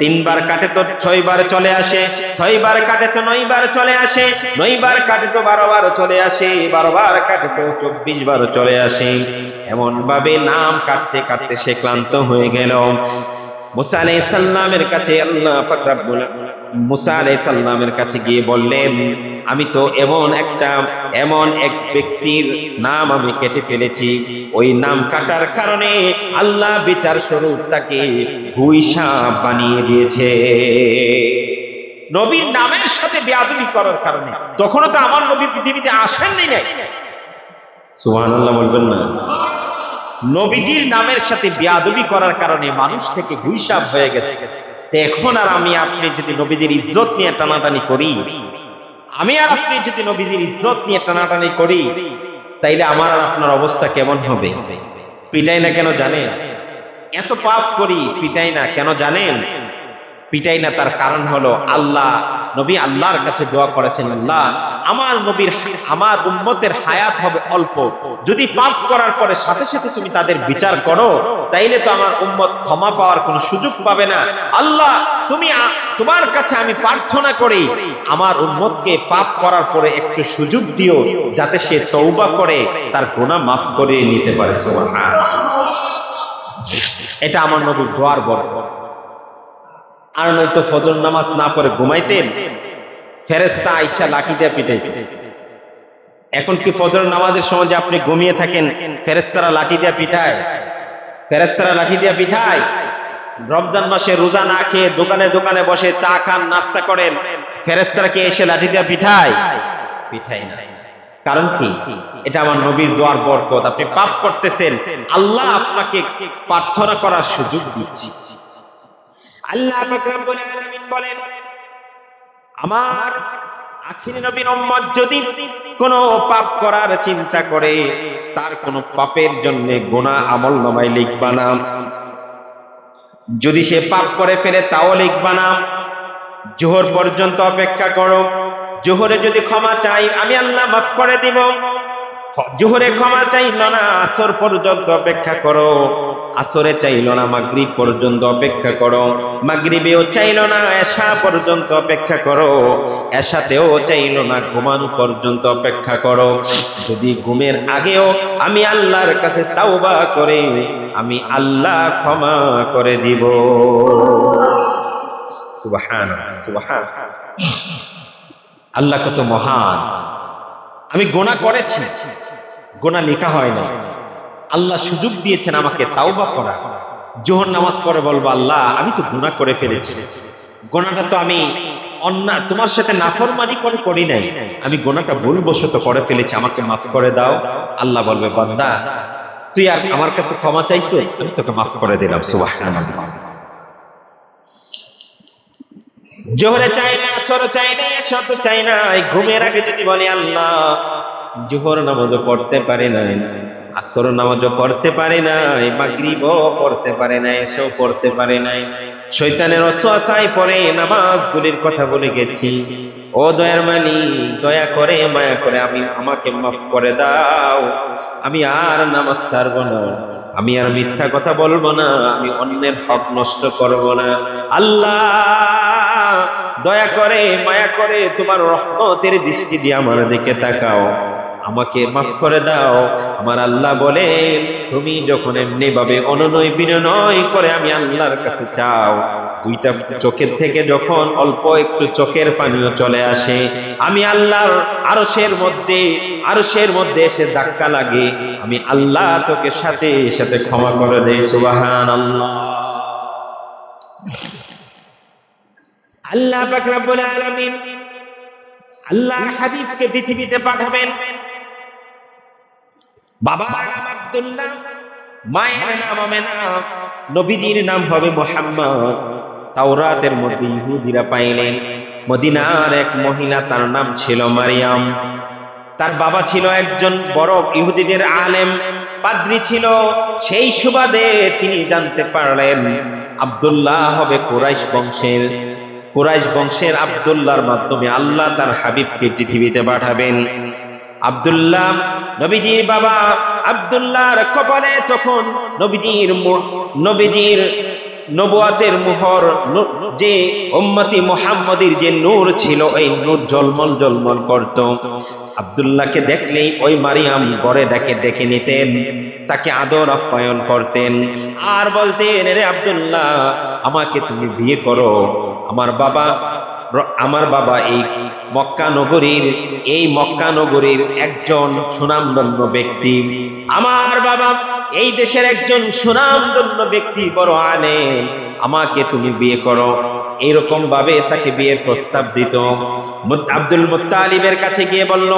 3 বার কাটে তো 6 বার চলে আসে, 6 বার কাটে তো 9 বার চলে আসে, 9 বার কাটে তো 12 বার চলে আসে, 12 বার কাটে তো 24 বার চলে আসে। এমন ভাবে নাম কাটতে কাটতে সে ক্লান্ত হয়ে গেল। মুসা আলাইহিস সালামের কাছে আল্লাহ পাক রব্বুল মুসা আলাইহিস সালামের কাছে গিয়ে বললেন, আমি তো এমন এক ব্যক্তির নাম আমি কেটে ফেলেছি। ওই নাম কাটার কারণে আল্লাহ বিচার স্বরূপ তাকে হুইসাব বানিয়ে দিয়েছে। নবীর নামের সাথে বেয়াদবি করার কারণে। তখনও তো আমার নবী পৃথিবীতে আসেননি নাই। সুবহানাল্লাহ বলবেন না? নবীজির নামের সাথে বেয়াদবি করার কারণে মানুষ থেকে হুইসাব হয়ে গেছে। এখন আর আমি আপনি যদি নবীজির ইজ্জত নিয়ে টানাটানি করি, তাইলে আমার আর আপনার অবস্থা কেমন হবে? পিটাই না কেন জানেন? এত পাপ করি, পিটাই না কেন জানেন? পিটাই না তার কারণ হলো নবী আল্লাহর কাছে দোয়া করেছেন, আল্লাহ আমার উম্মতের হায়াত হবে অল্প, যদি পাপ করার পরে সাথে সাথে তুমি তাদের বিচার করো, তাইলে তো আমার উম্মত ক্ষমা পাওয়ার কোনো সুযোগ পাবে না। আল্লাহ তোমার কাছে আমি প্রার্থনা করি, আমার উম্মতকে পাপ করার পরে একটু সুযোগ দিও, যাতে সে তওবা করে তার গুনাহ মাফ করে নিতে পারে। সুবহানাল্লাহ। এটা আমার নবীর দোয়ার বরকত। আর নয়তো ফজর নামাজ না পড়ে ঘুমাইতেন, ফেরেশতা আইসা লাঠি দিয়ে পিটাইতেন। এখন কি ফজর নামাজের সময় যে আপনি ঘুমিয়ে থাকেন, ফেরেশতারা লাঠি দিয়ে পিটায়? ফেরেশতারা লাঠি দিয়ে পিটায়? রমজান মাসে রোজা না খেয়ে দোকানে দোকানে বসে চা খান, নাস্তা করেন, ফেরেশতারা কি এসে লাঠি দিয়ে পিটায়? পিটায় না। কারণ কি? এটা আমার নবীর দোয়ার বরকত। আপনি পাপ করতেছেন, আল্লাহ আপনাকে প্রার্থনা করার সুযোগ দিচ্ছে। আল্লাহ পাক রব্বুল আলামিন বলেন, আমার আখিরি নবীর উম্মত যদি কোনো পাপ করার চিন্তা করে, তার কোনো পাপের জন্য গুনাহ আমলনামায় লিখবা না। যদি সে পাপ করে ফেলে তাও লিখবা না। জোহর পর্যন্ত অপেক্ষা করো, জোহরে যদি ক্ষমা চাই আমি আল্লাহ মাফ করে দিব। জোহরে ক্ষমা চাইল না, আসর পর্যন্ত অপেক্ষা করো। আসরে চাইল না, মাগরিব পর্যন্ত অপেক্ষা করো। মাগরিবেও চাইল না, এশা পর্যন্ত অপেক্ষা করো। এশাতেও চাইল না, ঘুমানো পর্যন্ত অপেক্ষা করো। যদি ঘুমের আগেও আমি আল্লাহর কাছে তাওবা করে, আমি আল্লাহ ক্ষমা করে দিব। সুবহানাল্লাহ, সুবহানাল্লাহ। আল্লাহ কত মহান। আমি গুনাহ করেছি, গুনাহ লেখা হয় না, আল্লাহ সুযোগ দিয়েছেন আমাকে তাওবা করা। জোহর নামাজ পড়ে বলবো, আল্লাহ আমি তো গুনাহ করে ফেলেছি, গুনাহটা তো আমি অন্যায় তোমার সাথে নাফরমানি করে করি নাই, আমি গুনাহটা ভুলবশত করে ফেলেছি, আমাকে মাফ করে দাও। আল্লাহ বলবে, বান্দা তুই আর আমার কাছে ক্ষমা চাইছো, আমি তোকে মাফ করে দিলাম। সুবহানাল্লাহ। জোহরে চাই না, আসর চাই না, এশা তো চাই না, ঘুমের আগে যদি বলি আল্লাহ জোহর নামাজও পড়তে পারে নাই, আসর নামাজও পড়তে পারে নাই, মাগরিবও পড়তে পারে নাই, এশাও পড়তে পারে নাই, শয়তানের ওয়াসওয়াসায় পড়ে নামাজগুলির কথা বলে গেছি, ও দয়ার মালিক দয়া করে মায়া করে আমাকে মাফ করে দাও, আমি আর নামাজ ছাড়বো না, আমি আর মিথ্যা কথা বলবো না, আমি অন্যের হক নষ্ট করব না। আল্লাহ দয়া করে মায়া করে তোমার রহমতের দৃষ্টি দিয়ে আমার দিকে তাকাও, আমাকে মাফ করে দাও। আমার আল্লাহ বলেন, তুমি যখন এমনি ভাবে অনুনয় বিনয় করে আমি আল্লাহর কাছে চাও, দুইটা চোখের থেকে যখন অল্প একটু চোখের পানিও চলে আসে, আমি আল্লাহর আরশের মধ্যে এসে ধাক্কা লাগে, আমি আল্লাহ তোকে সাথে সাথে ক্ষমা করে দেই। সুবহানাল্লাহ। আল্লাহ পাক রব্বুল আলামিন আল্লাহর হাবিবকে পৃথিবীতে পাঠাবেন। বাবার নাম আব্দুল্লাহ, মায়ের নাম আমেনা, নবীজির নাম হবে মুহাম্মদ। তাওরাতের মধ্যে ইহুদিরা পাইলেন মদিনার এক মহিলা, তার নাম ছিল মারিয়াম। তার বাবা ছিল একজন বড় ইহুদিদের আলেম, পাদ্রী ছিল। সেই সুবাদে তিনি জানতে পারলেন আব্দুল্লাহ হবে কুরাইশ বংশের আব্দুল্লাহর মাধ্যমে আল্লাহ তার হাবিবকে পৃথিবীতে পাঠাবেন। আব্দুল্লাহ নবীজির বাবা, আব্দুল্লাহর কপালে তখন নবীজির নবুয়াতের মোহর, যে উম্মতি মুহাম্মাদীর যে নূর ছিল, এই নূর ঝলমল ঝলমল করত। আব্দুল্লাহকে দেখলেই ওই মারিয়াম ঘরে ডেকে নিতেন, তাকে আদর আপ্যায়ন করতেন, আর বলতেন, রে আব্দুল্লাহ আমাকে তুমি বিয়ে করো। আমার বাবা এই মক্কা নগরীর একজন সুনামধন্য ব্যক্তি, আমার বাবা এই দেশের একজন সুনামধন্য ব্যক্তি, বড় আলেম, আমাকে তুমি বিয়ে করো। এরকম ভাবে তাকে বিয়ের প্রস্তাব দিত। আব্দুল মুত্তালিবের কাছে গিয়ে বলল,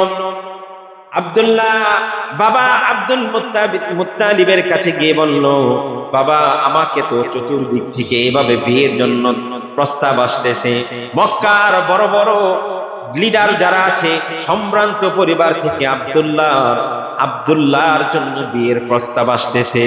আব্দুল মুত্তালিবের কাছে গিয়ে বলল, বাবা আমাকে তো চতুর্দিক থেকে এভাবে বিয়ের জন্য প্রস্তাব আসতেছে, মক্কার বড় বড় লিডার যারা আছে, সম্ভ্রান্ত পরিবার থেকে আব্দুল্লাহর জন্য বিয়ের প্রস্তাব আসতেছে,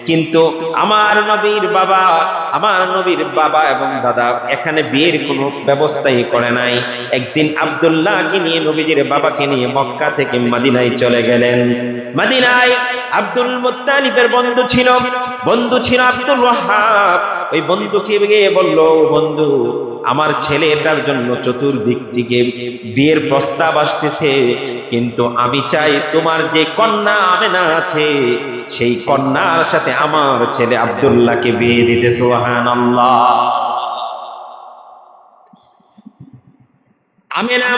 কিন্তু আমার নবীর বাবা এবং দাদা এখানে বিয়ের কোনো ব্যবস্থাই করে নাই। একদিন আব্দুল্লাহকে নিয়ে, নবীজির বাবাকে নিয়ে মক্কা থেকে মদিনায় চলে গেলেন। মদিনায় আব্দুল মুত্তালিবের বন্ধু ছিল আব্দুল ওয়াহাব। ওই বন্ধুকে গিয়ে বলল, বন্ধু আমার ছেলেটার জন্য চতুর্দিক থেকে বিয়ের প্রস্তাব আসতেছে, কিন্তু আমি চাই তোমার যে কন্যা আমেনা আছে, সেই কন্যার সাথে আমার ছেলে আব্দুল্লাহকে বিয়ে দিতে। সুবহানাল্লাহ। আমেনা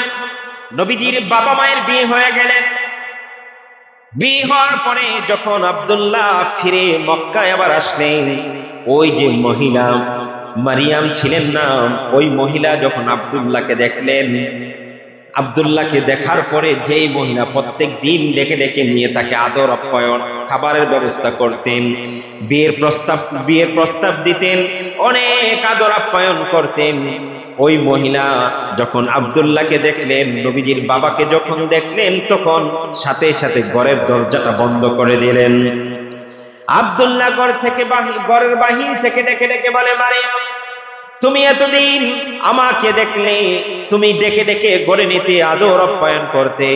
নবীজির বাবা মায়ের বিয়ে হয়ে গেলেন। বিয়ে হওয়ার পরে যখন আব্দুল্লাহ ফিরে মক্কায় আবার আসলেন, ওই যে মহিলা মারিয়াম ছিলেন না, ওই মহিলা যখন আব্দুল্লাহকে দেখলেন, আব্দুল্লাহকে দেখার পরে যেই মহিলা প্রত্যেক দিন ডেকে ডেকে নিয়ে তাকে আদর আপ্যায়ন, খাবারের ব্যবস্থা করতেন, বিয়ের প্রস্তাব দিতেন, অনেক আদর আপ্যায়ন করতেন, ওই মহিলা যখন আব্দুল্লাহকে দেখলেন, নবীজির বাবাকে যখন দেখলেন, তখন সাথে সাথে ঘরের দরজাটা বন্ধ করে দিলেন। আব্দুল্লাহ ঘরের বাহির থেকে ডেকে ডেকে বলে, মারিয়াম তুমি এতদিন আমাকে দেখলে, তুমি ডেকে ডেকে ঘরে নিতে, আদর আপ্যায়ন করতে,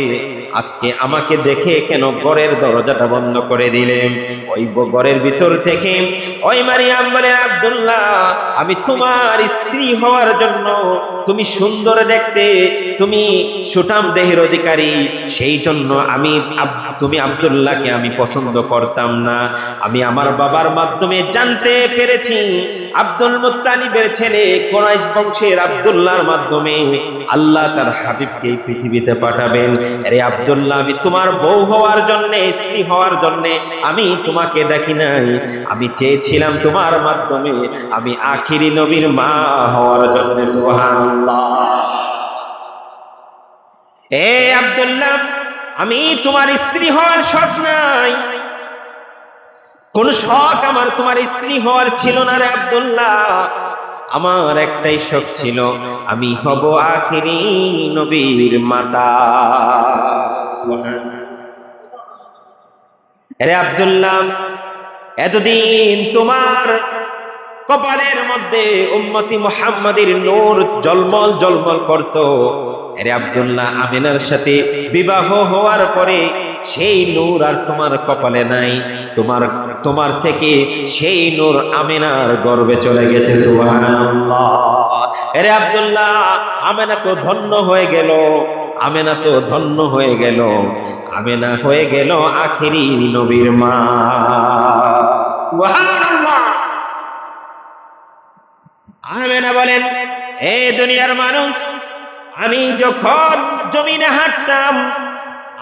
আজকে আমাকে দেখে কেন ঘরের দরজাটা বন্ধ করে দিলেন? ওই ঘরের ভিতর থেকে ওই মারিয়াম বলেন, আব্দুল্লাহ, আমি তোমার স্ত্রী হওয়ার জন্য, তুমি সুন্দর দেখতে, তুমি সুঠাম দেহের অধিকারী, সেই জন্য তুমি আব্দুল্লাহকে আমি পছন্দ করতাম না। আমি আমার বাবার মাধ্যমে জানতে পেরেছি আব্দুল মুত্তালিবের ছেলে কুরাইশ বংশের আব্দুল্লাহর মাধ্যমে আল্লাহ তার হাবিবকে এই পৃথিবীতে পাঠাবেন। আরে আব্দুল্লাহ, আমি তোমার বউ হওয়ার জন্য, স্ত্রী হওয়ার জন্য আমি তোমাকে ডাকি নাই, আমি চেয়েছিলাম তোমার মাধ্যমে আমি আখিরি নবীর মা হওয়ার জন্য। সুবহানাল্লাহ। এ আব্দুল্লাহ, আমি তোমার স্ত্রী হওয়ার শখ নাই, কোন শখ আমার তোমার স্ত্রী হওয়ার ছিল না রে আব্দুল্লাহ। আমার একটাই শখ ছিল, আমি হব আখিরি নবীর মাতা। আরে আব্দুল্লাহ, এতদিন তোমার কপালের মধ্যে উম্মতি মুহাম্মাদের নূর জলমল জলমল করত। আরে আব্দুল্লাহ, আমিনার সাথে বিবাহ হওয়ার পরে সেই নূর আর তোমার কপালে নাই, তোমার থেকে সেই নূর আমিনার গর্ভে চলে গেছে। সুবহানাল্লাহ। আরে আব্দুল্লাহ, আমিনা তো ধন্য হয়ে গেল, আমিনা তো ধন্য হয়ে গেল, আমিনা হয়ে গেল আখিরি নবীর মা। সুবহানাল্লাহ। আমিনা বলেন, এ দুনিয়ার মানুষ, আমি যখন জমিনে হাঁটতাম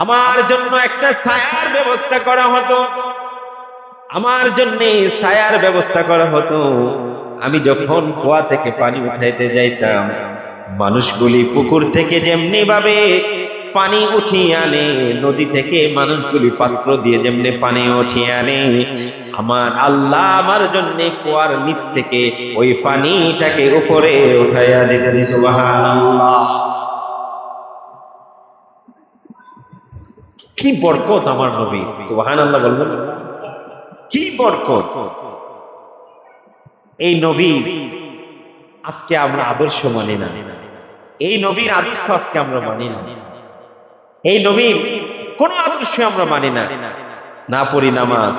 আমার জন্য একটা ছায়ার ব্যবস্থা করা হতো, আমার জন্য ছায়ার ব্যবস্থা করা হতো। আমি যখন কুয়া থেকে পানি উঠাইতে যাইতাম, মানুষগুলি পুকুর থেকে যেমনি ভাবে পানি উঠিয়ে আনে, নদী থেকে মানুষগুলি পাত্র দিয়ে যেমনি পানি উঠিয়ে আনে, আমার আল্লাহ আমার জন্য কুয়ার নিচ থেকে ওই পানিটাকে উপরে উঠাইয়া দিতেন। সুবহানাল্লাহ। কি বরকত আমার নবী। সুবহানাল্লাহ বলবেন, কি বরকত এই নবী। আজকে আমরা আদর্শ মানি না, এই নবীর আদর্শ আজকে আমরা মানি না, এই নবীর কোন আদর্শ আমরা মানি না। না পড়ি নামাজ,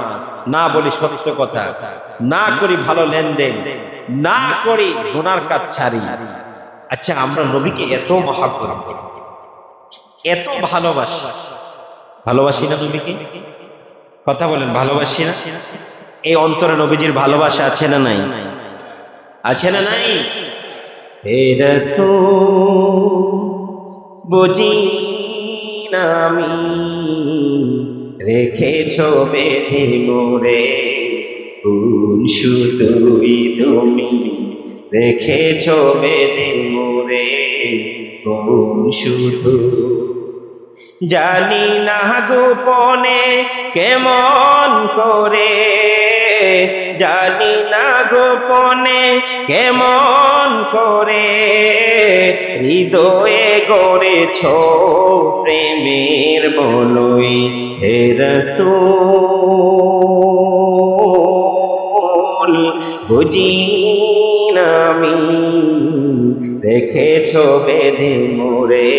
না বলি সত্য কথা, না করি ভালো লেনদেন, না করি গুনার কাজ ছাড়ি। আচ্ছা, আমরা নবীকে এত মহাব্বত করি, এত ভালোবাসি না নবীকে? কথা বলেন, ভালোবাসি না? এই অন্তরে নবীজির ভালোবাসা আছে না নাই? আছে না নাই? হে রাসূল, বুঝি না আমি রেখেছো বেঁধে মোরে, কোন সুতোই তুমি রেখেছো বেঁধে মোরে, কোন সুতো জানি না গোপনে কেমন করে, জানি না গোপনে কেমন করে, হৃদয়ে গড়েছ প্রেমের বলই। হে রাসূল, বুঝি না আমি রেখেছ বেঁধে মোরে,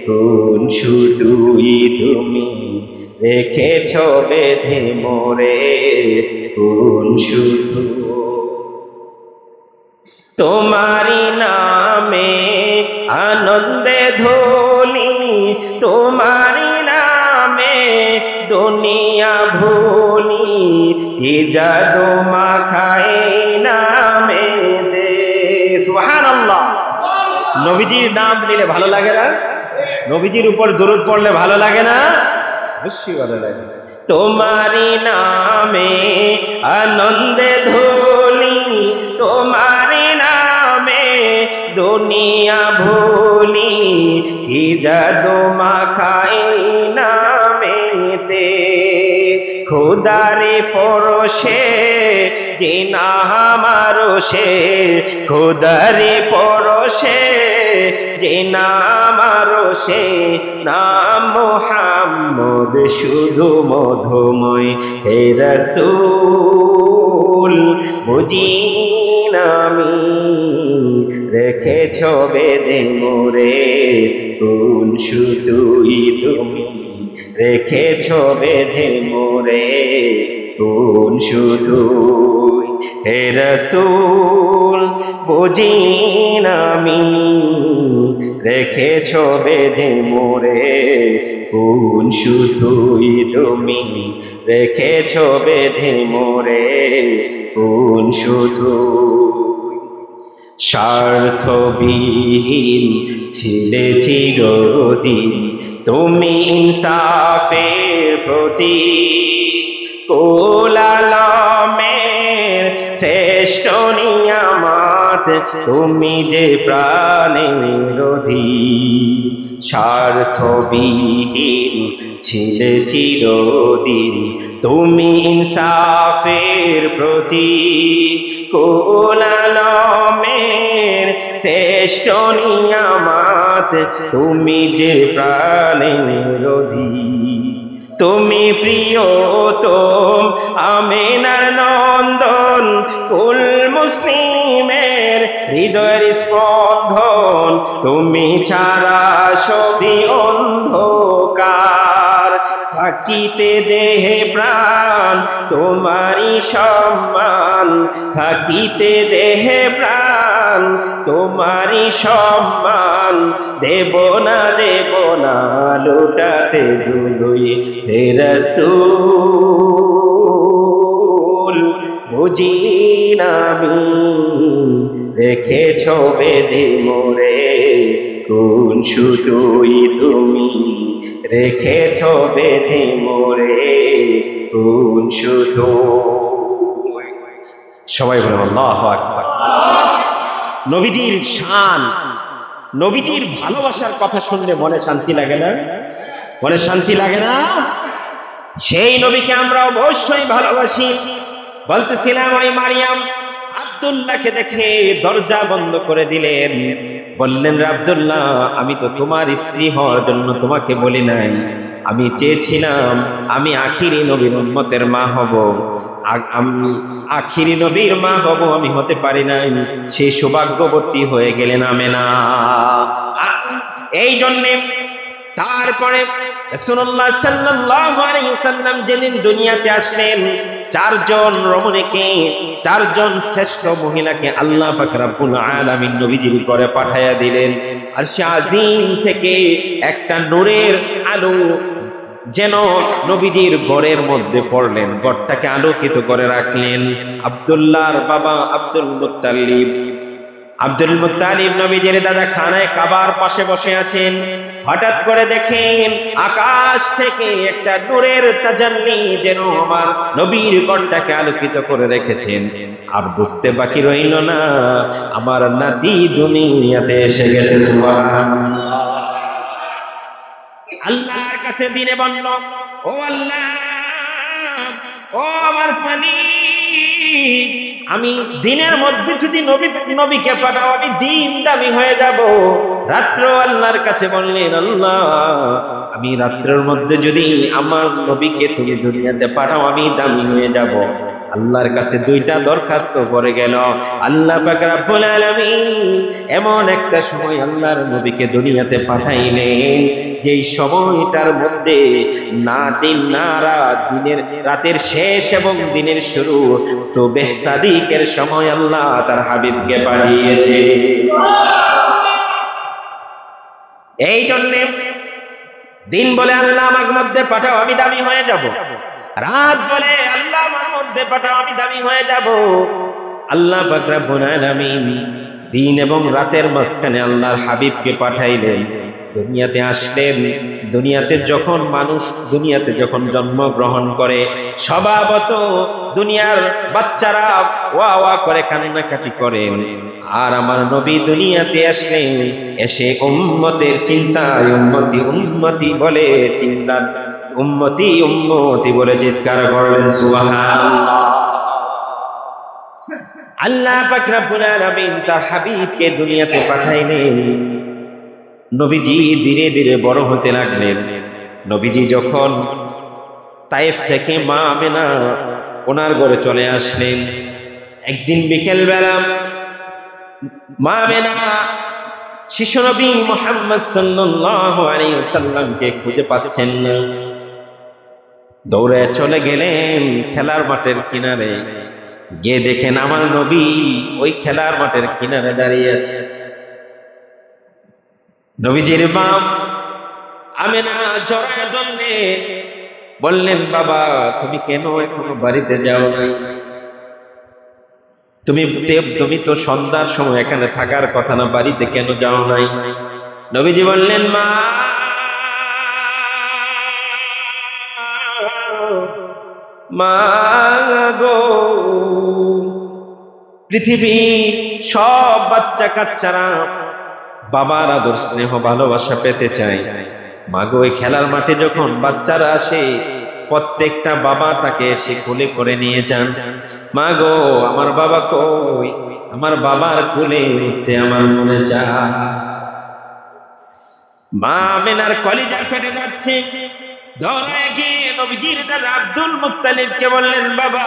কোন সুতোই তুমি রেখেছ বেঁধে মোরে, কোন সুতো। তোমারি নামে আনন্দে ধোলি, তোমারি নামে দুনিয়া ভুলি, কি জাদু মাখায় নামে দে। সুবহানাল্লাহ। নবীজির নাম নিলে ভালো লাগে না? নবীজির উপর দরুদ পড়লে ভালো লাগে না? অবশ্যই ভালো লাগে। তোমারি নামে আনন্দে ধুলি, তোমারি নামে দুনিয়া ভুলি, কি জাদু মাখাই নামেতে, খোদারে পরশে জিনা আমারো সে, খোদারে পরশে জিনা আমারো সে, নাম মুহাম্মদ শুধু মধুময়। হে রাসূল, বুঝি না আমি রেখেছ বেঁধে মোরে কোন সুতুই তুমি রেখেছ বেঁধে মোরে কোন সুতুই হে রাসূল বুঝি না আমি রেখেছ বেঁধে মোরে কোন সুতুই তুমি রেখেছ বেঁধে মোরে কোন সুতুই স্বার্থবিহীন ছিলে চিরদিন তুমি ইনসাফের প্রতীক কুল আলমের শ্রেষ্ঠ নিয়ামত তুমি যে প্রাণের অধীন স্বার্থবিহীন ছিলে চিরদিন তুমি ইনসাফের প্রতীক কুল আলমের শ্রেষ্ঠ নিয়ামত তুমি যে প্রাণের অধীন তুমি প্রিয়তম আমিনার নন্দন কুল মুসলিমের হৃদয়ের স্পন্দন তুমি ছাড়া সবই অন্ধকার থাকিতে দেহে প্রাণ তোমারই সম্মান থাকিতে দেহে প্রাণ তোমারই সম্মান দেব না লুটাতে দুলুই হে রাসূল বুঝি না আমি রেখেছ বেঁধে মোরে কোন সুতুই তুমি রেখেছ বেঁধে মোরে কোন সুতুই সবাই বলে আল্লাহু আকবার নবীজির শান নবীজির ভালোবাসার কথা শুনলে মনে শান্তি লাগে না মনে শান্তি লাগে না সেই নবীকে আমরা অবশ্যই ভালোবাসি বলতেছিলাম ওই মারিয়াম আব্দুল্লাহকে দেখে দরজা বন্ধ করে দিলেন বললেন রে আব্দুল্লাহ আমি তো তোমার স্ত্রী হওয়ার জন্য তোমাকে বলি নাই আমি চেয়েছিলাম আমি আখিরি নবীর উম্মতের মা হব আমি আখিরি নবীর মা হব আমি হতে পারি নাই সেই সৌভাগ্যবতী হয়ে গেলেন আমেনা এই জন্য তারপরে রাসূলুল্লাহ সাল্লাল্লাহু আলাইহি ওয়াসাল্লাম যেদিন দুনিয়াতে আসলেন চারজন রমণীকে চারজন শ্রেষ্ঠ মহিলাকে আল্লাহ পাক রব্বুল আলামিন নবীজির করে পাঠায়া দিলেন আরশে আজিম থেকে একটা নূরের আলো যেন নবীজির ঘরের মধ্যে পড়লেন ঘরটাকে আলোকিত করে রাখলেন আব্দুল্লাহর বাবা আব্দুল মুত্তালিব নবীজির দাদা খানায় কাবার পাশে বসে আছেন হঠাৎ করে দেখেন আকাশ থেকে একটা নূরের তাজাল্লি যেন আমার নবীর ঘরটাকে আলোকিত করে রেখেছেন আর বুঝতে বাকি রইল না আমার নাতি দুনিয়াতে এসে গেছে সুবহানাল্লাহ আল্লাহর কাছে দিনে বলল ও আল্লাহ ও আমার পানি আমি দিনের মধ্যে যদি নবীকে পাঠাও আমি দিন দামি হয়ে যাব রাত্র আল্লাহর কাছে বললেন আল্লাহ আমি রাত্রের মধ্যে যদি আমার নবীকে তুমি দুনিয়াতে পাঠাও আমি দামি হয়ে যাব আল্লাহর কাছে দুইটা দরখাস্ত করে গেল আল্লাহ পাক রব্বুল আলামিন এমন একটা সময় আল্লাহর নবীকে দুনিয়াতে পাঠাইলেন যেই সময়টার মধ্যে না দিন না রাত দিনের রাতের শেষ এবং দিনের শুরু সুবহ সাদিকের সময় আল্লাহ তার হাবিবকে পাঠিয়েছে এই জন্য দিন বলে আল্লাহ আমার মধ্যে পাঠাও আমি দামি হয়ে যাব রাত বলে আল্লাহ আমার মধ্যে পাঠাও আমি দামি হয়ে যাব আল্লাহ পাক রব্বুল আলামিন দিন এবং রাতের মাঝখানে আল্লাহর হাবিবকে পাঠাইলেন দুনিয়াতে আসলেন দুনিয়াতে যখন মানুষ দুনিয়াতে যখন জন্মগ্রহণ করে স্বভাবত দুনিয়ার বাচ্চারা ওয়া ওয়া করে কান্নাকাটি করে আর আমার নবী দুনিয়াতে আসলেন এসে উম্মতের চিন্তায় উম্মতি উম্মতি বলে চিন্তা উম্মতি উম্মতি বলে চিৎকার করলেন সুবহানাল্লাহ আল্লাহ পাক রব্বুল আলামিন তার হাবিবকে দুনিয়াতে পাঠাইলেন নবীজি ধীরে ধীরে বড় হতে লাগলেন নবীজি যখন তায়েফ থেকে মা আমেনা ওনার ঘরে চলে আসলেন একদিন বিকেল বেলা মা আমেনা শিশু নবী মুহাম্মদ সাল্লাল্লাহু আলাইহি ওয়াসাল্লামকে খুঁজে পাচ্ছেন না, দৌড়ে চলে গেলেন খেলার মাঠের কিনারে। গিয়ে দেখেন আমার নবী ওই খেলার মাঠের কিনারে দাঁড়িয়ে আছে। নবীজির মা আমেনা জড়ায় ধরলেন, বললেন বাবা তুমি কেন এখনো বাড়িতে যাও নাই? তুমি তো সন্ধ্যার সময় এখানে থাকার কথা না, বাড়িতে কেন যাও নাই? নবীজি বললেন মা মা গো, পৃথিবীর সব বাচ্চা কাচ্চারা বাবার আদর স্নেহ ভালোবাসা পেতে চায়। মাগো ওই খেলার মাঠে যখন বাচ্চারা আসে প্রত্যেকটা বাবা তাকে এসে কোলে করে নিয়ে যান। মাগো আমার বাবা কই, আমার বাবার কোলে উঠতে আমার মনে চায়। মা আমেনার কলিজা ফেটে যাচ্ছে। দৌড়ে গিয়ে নবীজির দাদা আব্দুল মুত্তালিবকে বললেন বাবা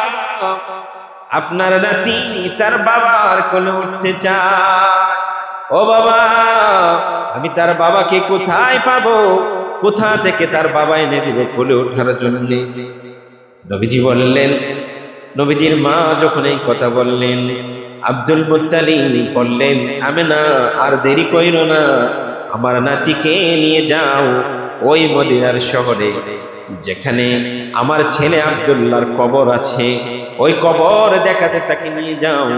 আপনার নাতি তার বাবার কোলে উঠতে চায়। ও বাবা আমি তার বাবাকে কোথায় পাবো, কোথা থেকে তার বাবা এনে দিবে কোলে ওঠার জন্য? নবীজি বললেন, নবীজির মা যখন এই কথা বললেন আব্দুল মুত্তালিব বললেন আমেনা আর দেরি কইরো না, আমার নাতিকে নিয়ে যাও ওই মদিনার শহরে যেখানে আমার ছেলে আব্দুল্লাহর কবর আছে, ওই কবর দেখাতে তাকে নিয়ে যাও।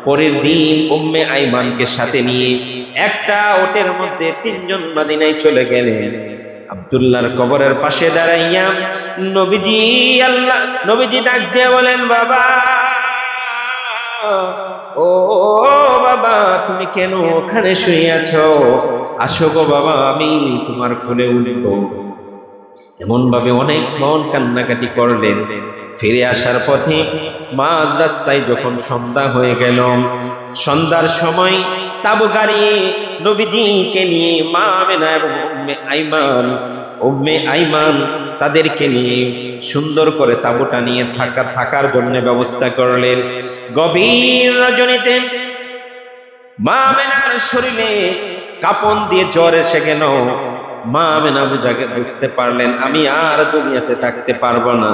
পরের দিন উম্মে আইমানকে সাথে নিয়ে একটা ওটের মধ্যে তিনজন মদিনায় চলে গেলেন। আব্দুল্লাহর কবরের পাশে দাঁড়াইয়া নবীজি ডাক দিয়ে বলেন বাবা ও বাবা তুমি কেন ওখানে শুয়ে আছো? আসো গো বাবা আমি তোমার কোলে উঠবো। এমন ভাবে অনেকক্ষণ কান্নাকাটি করলেন। ফিরে আসার পথে মাঝ রাস্তায় যখন সন্ধ্যা হয়ে গেল, সন্ধ্যার সময় তাবু গাড়িয়ে নবীজিকে নিয়ে মা আমেনা এবং উম্মে আইমান তাদেরকে নিয়ে সুন্দর করে তাবুটা নিয়ে থাকার জন্য ব্যবস্থা করলেন। গভীর রজনীতে মা আমেনার শরীরে কাপন দিয়ে জ্বর এসে গেল। মা আমেনা বুঝতে পারলেন আমি আর দুনিয়াতে থাকতে পারবো না।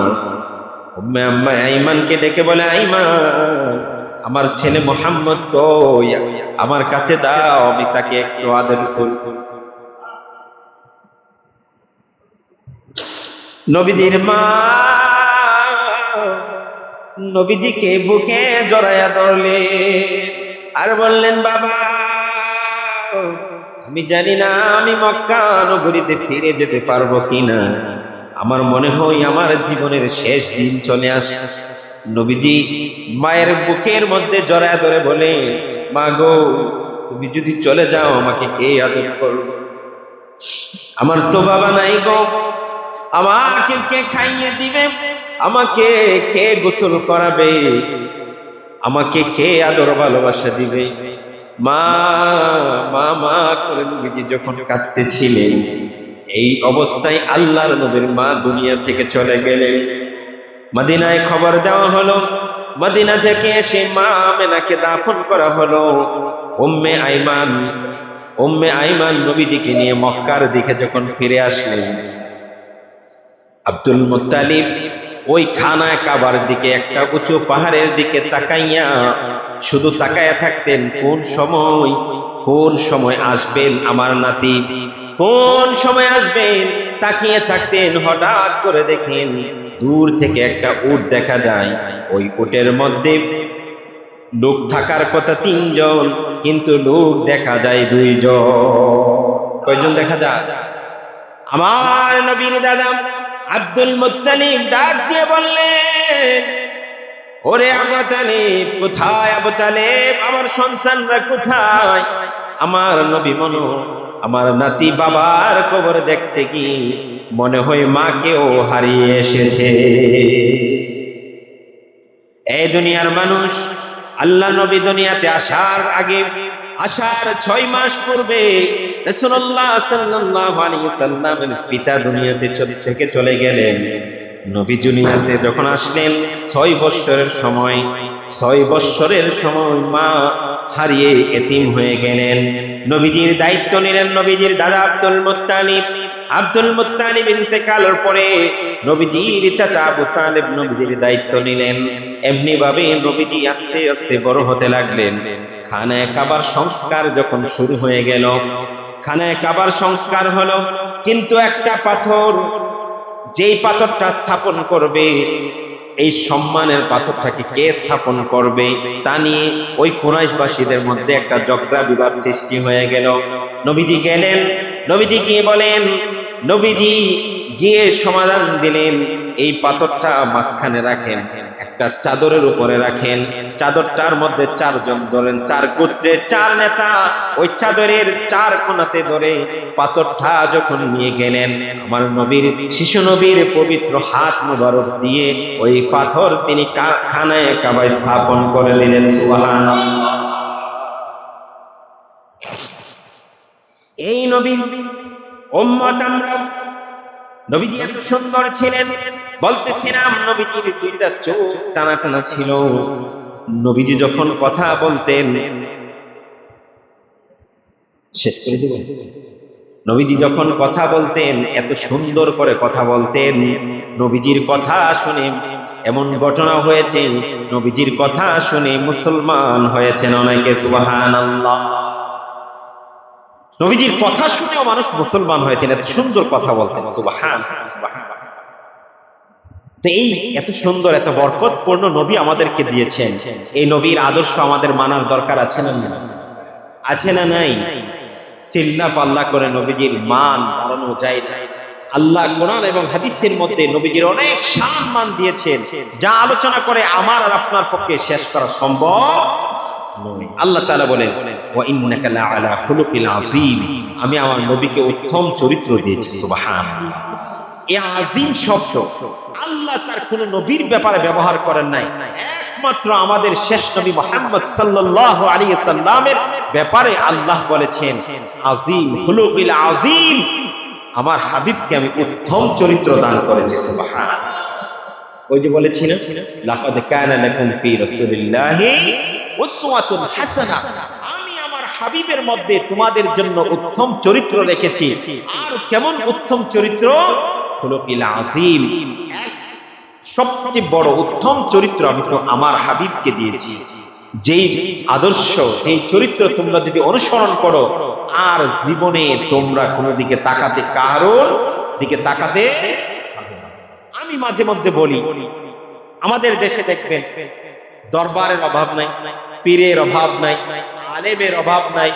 উম্মে আইমানকে ডেকে বলে আইমান আমার ছেলে মুহাম্মদ কই, আমার কাছে দাও আমি তাকে একটু আদর করব। নবীজির মা নবীজিকে বুকে জড়াইয়া ধরলেন আর বললেন বাবা আমি জানি না আমি মক্কা নগরীতে ফিরে যেতে পারবো কিনা, আমার মনে হয় আমার জীবনের শেষ দিন চলে আসছে। নবীজি মায়ের বুকের মধ্যে জড়ায় ধরে বলে মা গো তুমি যদি চলে যাও আমাকে কে আদর করবে? আমার তো বাবা নাই গো, আমাকে কে খাইয়ে দিবে, আমাকে কে গোসল করাবে, আমাকে কে আদর ভালোবাসা দিবে? মা মা মা করে নবীজি যখন কাঁদতেছিলেন এই অবস্থায় আল্লাহর নবীর মা দুনিয়া থেকে চলে গেলেন। মদিনায় খবর দেওয়া হলো, মদিনা থেকে এসে মা আমেনাকে দাফন করা হলো। উম্মে আইমান নবীজিকে নিয়ে মক্কার দিকে যখন ফিরে আসলেন, আব্দুল মুত্তালিব ওই খানায় কাবার দিকে একটা উঁচু পাহাড়ের দিকে তাকাইয়া শুধু তাকায়া থাকতেন কোন সময় আসবেন আমার নাতি, কোন সময় আসবেন তাকিয়ে থাকতেন। হঠাৎ করে দেখেন দূর থেকে একটা উট দেখা যায়, ওই উটের মধ্যে লোক থাকার কথা 3 জন, কিন্তু লোক দেখা যায় 2 জন। কয়জন দেখা যায়? আমার নবীর দাদা আব্দুল মুত্তালিব ডাক দিয়ে বললেন ওরে আবু তালিব কোথায়? আবু তালিব আমার সন্তানরা কোথায়? আমার নবী আমার নাতি বাবার কবর দেখতে কি মনে হয় মাকেও হারিয়ে এসেছে। এই দুনিয়ার মানুষ আল্লাহ নবী দুনিয়াতে আসার 6 মাস পূর্বে রাসূলুল্লাহ সাল্লাল্লাহু আলাইহি ওয়াসাল্লামের পিতা দুনিয়াতে থেকে চলে গেলেন। নবী দুনিয়াতে যখন আসলেন 6 বৎসরের সময় মা হারিয়ে এতিম হয়ে গেলেন। নবীজির দায়িত্ব নিলেন নবীজির দাদা আব্দুল মুত্তালিব। আব্দুল মুত্তালিব ইন্তেকালের পরে নবীজির চাচা আবু তালেব নবীজির দায়িত্ব নিলেন। এমনি ভাবে নবীজি আস্তে আস্তে বড় হতে লাগলেন। খানায়ে কাবার সংস্কার যখন শুরু হয়ে গেল, খানায়ে কাবার সংস্কার হলো, কিন্তু একটা পাথর, যেই পাথরটা স্থাপন করবে, এই সম্মানের পাথরটাকে কে স্থাপন করবে তা নিয়ে ওই কুরাইশবাসীদের মধ্যে একটা ঝগড়া বিবাদ সৃষ্টি হয়ে গেল। নবীজি গেলেন, নবীজি গিয়ে বলেন, নবীজি গিয়ে সমাধান দিলেন, এই পাথরটা মাঝখানে রাখেন, একটা চাদরের উপরে রাখেন, চাদরটার মধ্যে চারজন ধরেন, চার গোত্রের চার নেতা ওই চাদরের চার কোণাতে ধরে পাথরটা যখন নিয়ে গেলেন, আমার নবীর, শিশু নবীর পবিত্র হাত মুবারক দিয়ে ওই পাথর তিনি খানায়ে কাবায় স্থাপন করে নিলেন। সুবহানাল্লাহ। এই নবীর উম্মত আমরা। নবীজি এত সুন্দর ছিলেন, বলতেছিলাম নবীজির দুইটা চোখ টানা টানা ছিল। নবীজি যখন কথা বলতেন, শেষ করে দেব, নবীজি যখন কথা বলতেন এত সুন্দর করে কথা বলতেন। নবীজির কথা শুনে এমন ঘটনা হয়েছে, নবীজির কথা শুনে মুসলমান হয়েছেন অনেকে। সুবহানাল্লাহ। নবীজির কথা শুনেও মানুষ মুসলমান হয়েছেন, এত সুন্দর কথা বলতেন। সুবহানাল্লাহ। তো এই এত সুন্দর এত বরকতপূর্ণ নবী আমাদেরকে দিয়েছেন, এই নবীর আদর্শ আমাদের মানার দরকার আছে না? আছে না নাই? চিল্লা পাল্লা করে নবীজির মান বাড়ানো যায় না। আল্লাহ কোরআন এবং হাদিসের মধ্যে নবীজির অনেক সম্মান দিয়েছেন, যা আলোচনা করে আমার আর আপনার পক্ষে শেষ করা সম্ভব নয়। আল্লাহ তাআলা বলেন, ওয়া ইন্নাকা লাআলা খুলুকিল আযীম, আমি আমার নবীকে উত্তম চরিত্র দিয়েছি। সুবহানাল্লাহ। এই আযীম শব্দ আল্লাহ তার কোন নবীর ব্যাপারে ব্যবহার করেন নাই, একমাত্র আমাদের শেষ নবী মুহাম্মদ সাল্লাল্লাহু আলাইহি সাল্লামের ব্যাপারে আল্লাহ বলেছেন আযীম, খুলুকিল আযীম, আমার হাবিবকে আমি উত্তম চরিত্র দান করেছি। সুবহানাল্লাহ। ওই যে বলেছিলাম, লাকাদ কানা লাকুম ফি রাসূলিল্লাহি উসওয়াতুন হাসানা, আমি আমার হাবিবের মধ্যে তোমাদের জন্য উত্তম চরিত্র রেখেছি। আর কেমন উত্তম চরিত্র? খুলুকিল আযীম, সবচেয়ে বড় উত্তম চরিত্র আমি তো আমার হাবিবকে দিয়েছি। যেই আদর্শ, যেই চরিত্র তোমরা যদি অনুসরণ করো, আর জীবনে তোমরা কোনো দিকে তাকাতে, কারোর দিকে তাকাতে। আমি মাঝে মধ্যে বলি, আমাদের দেশে দেখবেন দরবারের অভাব নাই, পীরের অভাব নাই, আলেমের অভাব নাই,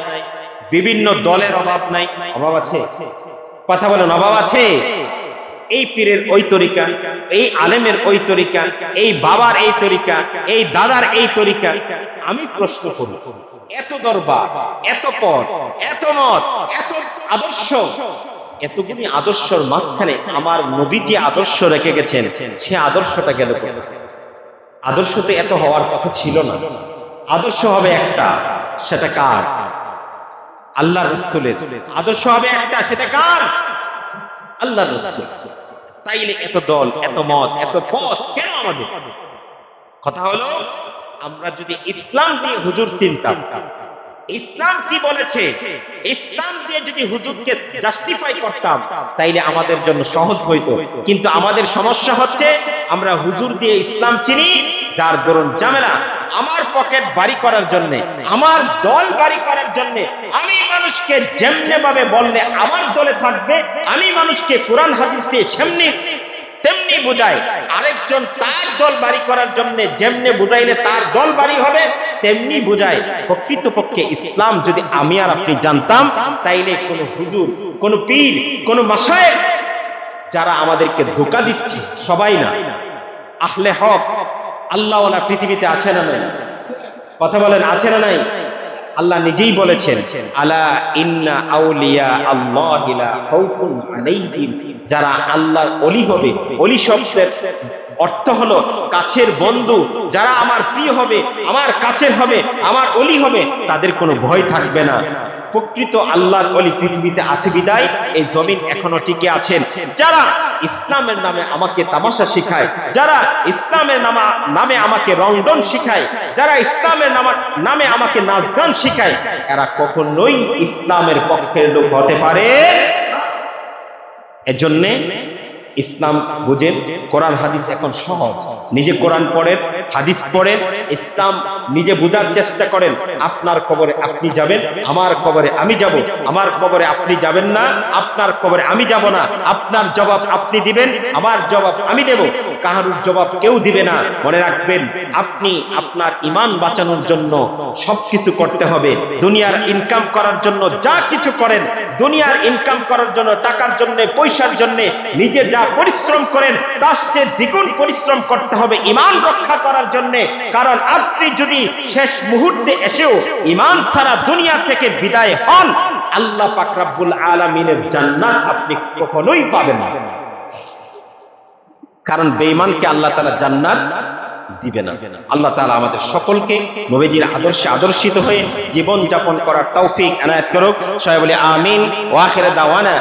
বিভিন্ন দলের অভাব নাই। অভাব আছে? কথা বলেন, অভাব আছে? এই পীরের ওই তরিকা, এই আলেমের ওই তরিকা, এই বাবার এই তরিকা, এই দাদার এই তরিকা। আমি প্রশ্ন করি, এত দরবার, এত পথ, এত মত, এত আদর্শ, এতগুলি আদর্শের মাঝখানে আমার নবী যে আদর্শ রেখে গেছেন, সে আদর্শটা গেল কোথায়? আদর্শ তো এত হওয়ার কথা ছিল না। আদর্শ হবে একটা, সেটা কার? আল্লাহর রাসূলের। আদর্শ হবে একটা, সেটা কার? আল্লাহর রাসূল। তাইলে এত দল, এত মত, এত পথ কেন আমাদের? কথা হলো, আমরা যদি ইসলাম দিয়ে হুজুর চিনতাম, ইসলাম কি বলেছে, ইসলাম দিয়ে যদি হুজুরকে জাস্টিফাই করতাম, তাইলে আমাদের জন্য সহজ হইতো। কিন্তু আমাদের সমস্যা হচ্ছে, আমরা হুজুর দিয়ে ইসলাম চিনি, যার দরুন ঝামেলা। আমার পকেট বাড়ি করার জন্য, আমার দল বাড়ি করার জন্য, আমি মানুষকে যেমনে ভাবে বললে আমার দলে থাকবে, আমি মানুষকে কোরআন হাদিস দিয়ে সেমনি তেমনি বুঝায়, আরেকজন তার দল বাড়ি করার জন্য যেমনে বুঝাইলে তার দল বাড়ি হবে, তেমনি বুঝায়। প্রকৃতপক্ষে ইসলাম যদি আমি আর আপনি জানতাম, তাইলে কোন হুজুর, কোন পীর, কোন মাশায়েখ যারা আমাদেরকে ধোঁকা দিচ্ছে, সবাই না, আহলে হক আল্লাহওয়ালা পৃথিবীতে আছে না নাই? কথা বলেন, আছে না নাই? আল্লাহ নিজেই বলেছেন, আলা ইন্না আউলিয়া আল্লাহি লা খাউফুন আলাইহিম, যারা আল্লাহর ওলি হবে, ওলি শব্দের অর্থ হলো কাছের বন্ধু, যারা আমার প্রিয় হবে, আমার কাছের হবে, আমার ওলি হবে, তাদের কোনো ভয় থাকবে না। প্রকৃত আল্লাহর ওলি পৃথিবীতে আছে বিদায় এই জমিন এখনো টিকে আছেন। যারা ইসলামের নামে আমাকে তামাশা শিখায়, যারা ইসলামের নামে আমাকে রংডন শিখায়, যারা ইসলামের নামে আমাকে নাচ গান শিখায়, এরা কখনোই ইসলামের পক্ষের লোক হতে পারে। এজন্যে ইসলাম বুঝেন, কোরআন হাদিস এখন সহজ। নিজে কোরআন পড়েন, হাদিস পড়েন, ইসলাম নিজে বুঝার চেষ্টা করেন। আপনার কবরে আপনি যাবেন, আমার কবরে আমি যাব। আমার কবরে আপনি যাবেন না, আপনার কবরে আমি যাব না। আপনার জবাব আপনি দিবেন, আমার জবাব আমি দেব। কাহারুর জবাব কেউ দিবে না। মনে রাখবেন, আপনি আপনার ঈমান বাঁচানোর জন্য সবকিছু করতে হবে। দুনিয়ার ইনকাম করার জন্য যা কিছু করেন, দুনিয়ার ইনকাম করার জন্য, টাকার জন্য, পয়সার জন্য নিজে যা পরিশ্রম করেন তার চেয়ে দ্বিগুণ পরিশ্রম করতে হবে ঈমান রক্ষা করার জন্য। কারণ আপনি যদি শেষ মুহূর্তে এসেও ঈমান ছাড়া দুনিয়া থেকে বিদায় হন, আল্লাহ পাক রব্বুল আলামিনের জান্নাত আপনি কখনোই পাবেন না। কারণ বেঈমানকে আল্লাহ তাআলা জান্নাত দিবে না। আল্লাহ তাআলা আমাদের সকলকে নবীজির আদর্শে আদর্শিত হয়ে জীবন যাপন করার তৌফিক এনায়েত করুক। সবাই বলি আমিন। ওয়া আখির দাওয়ানা।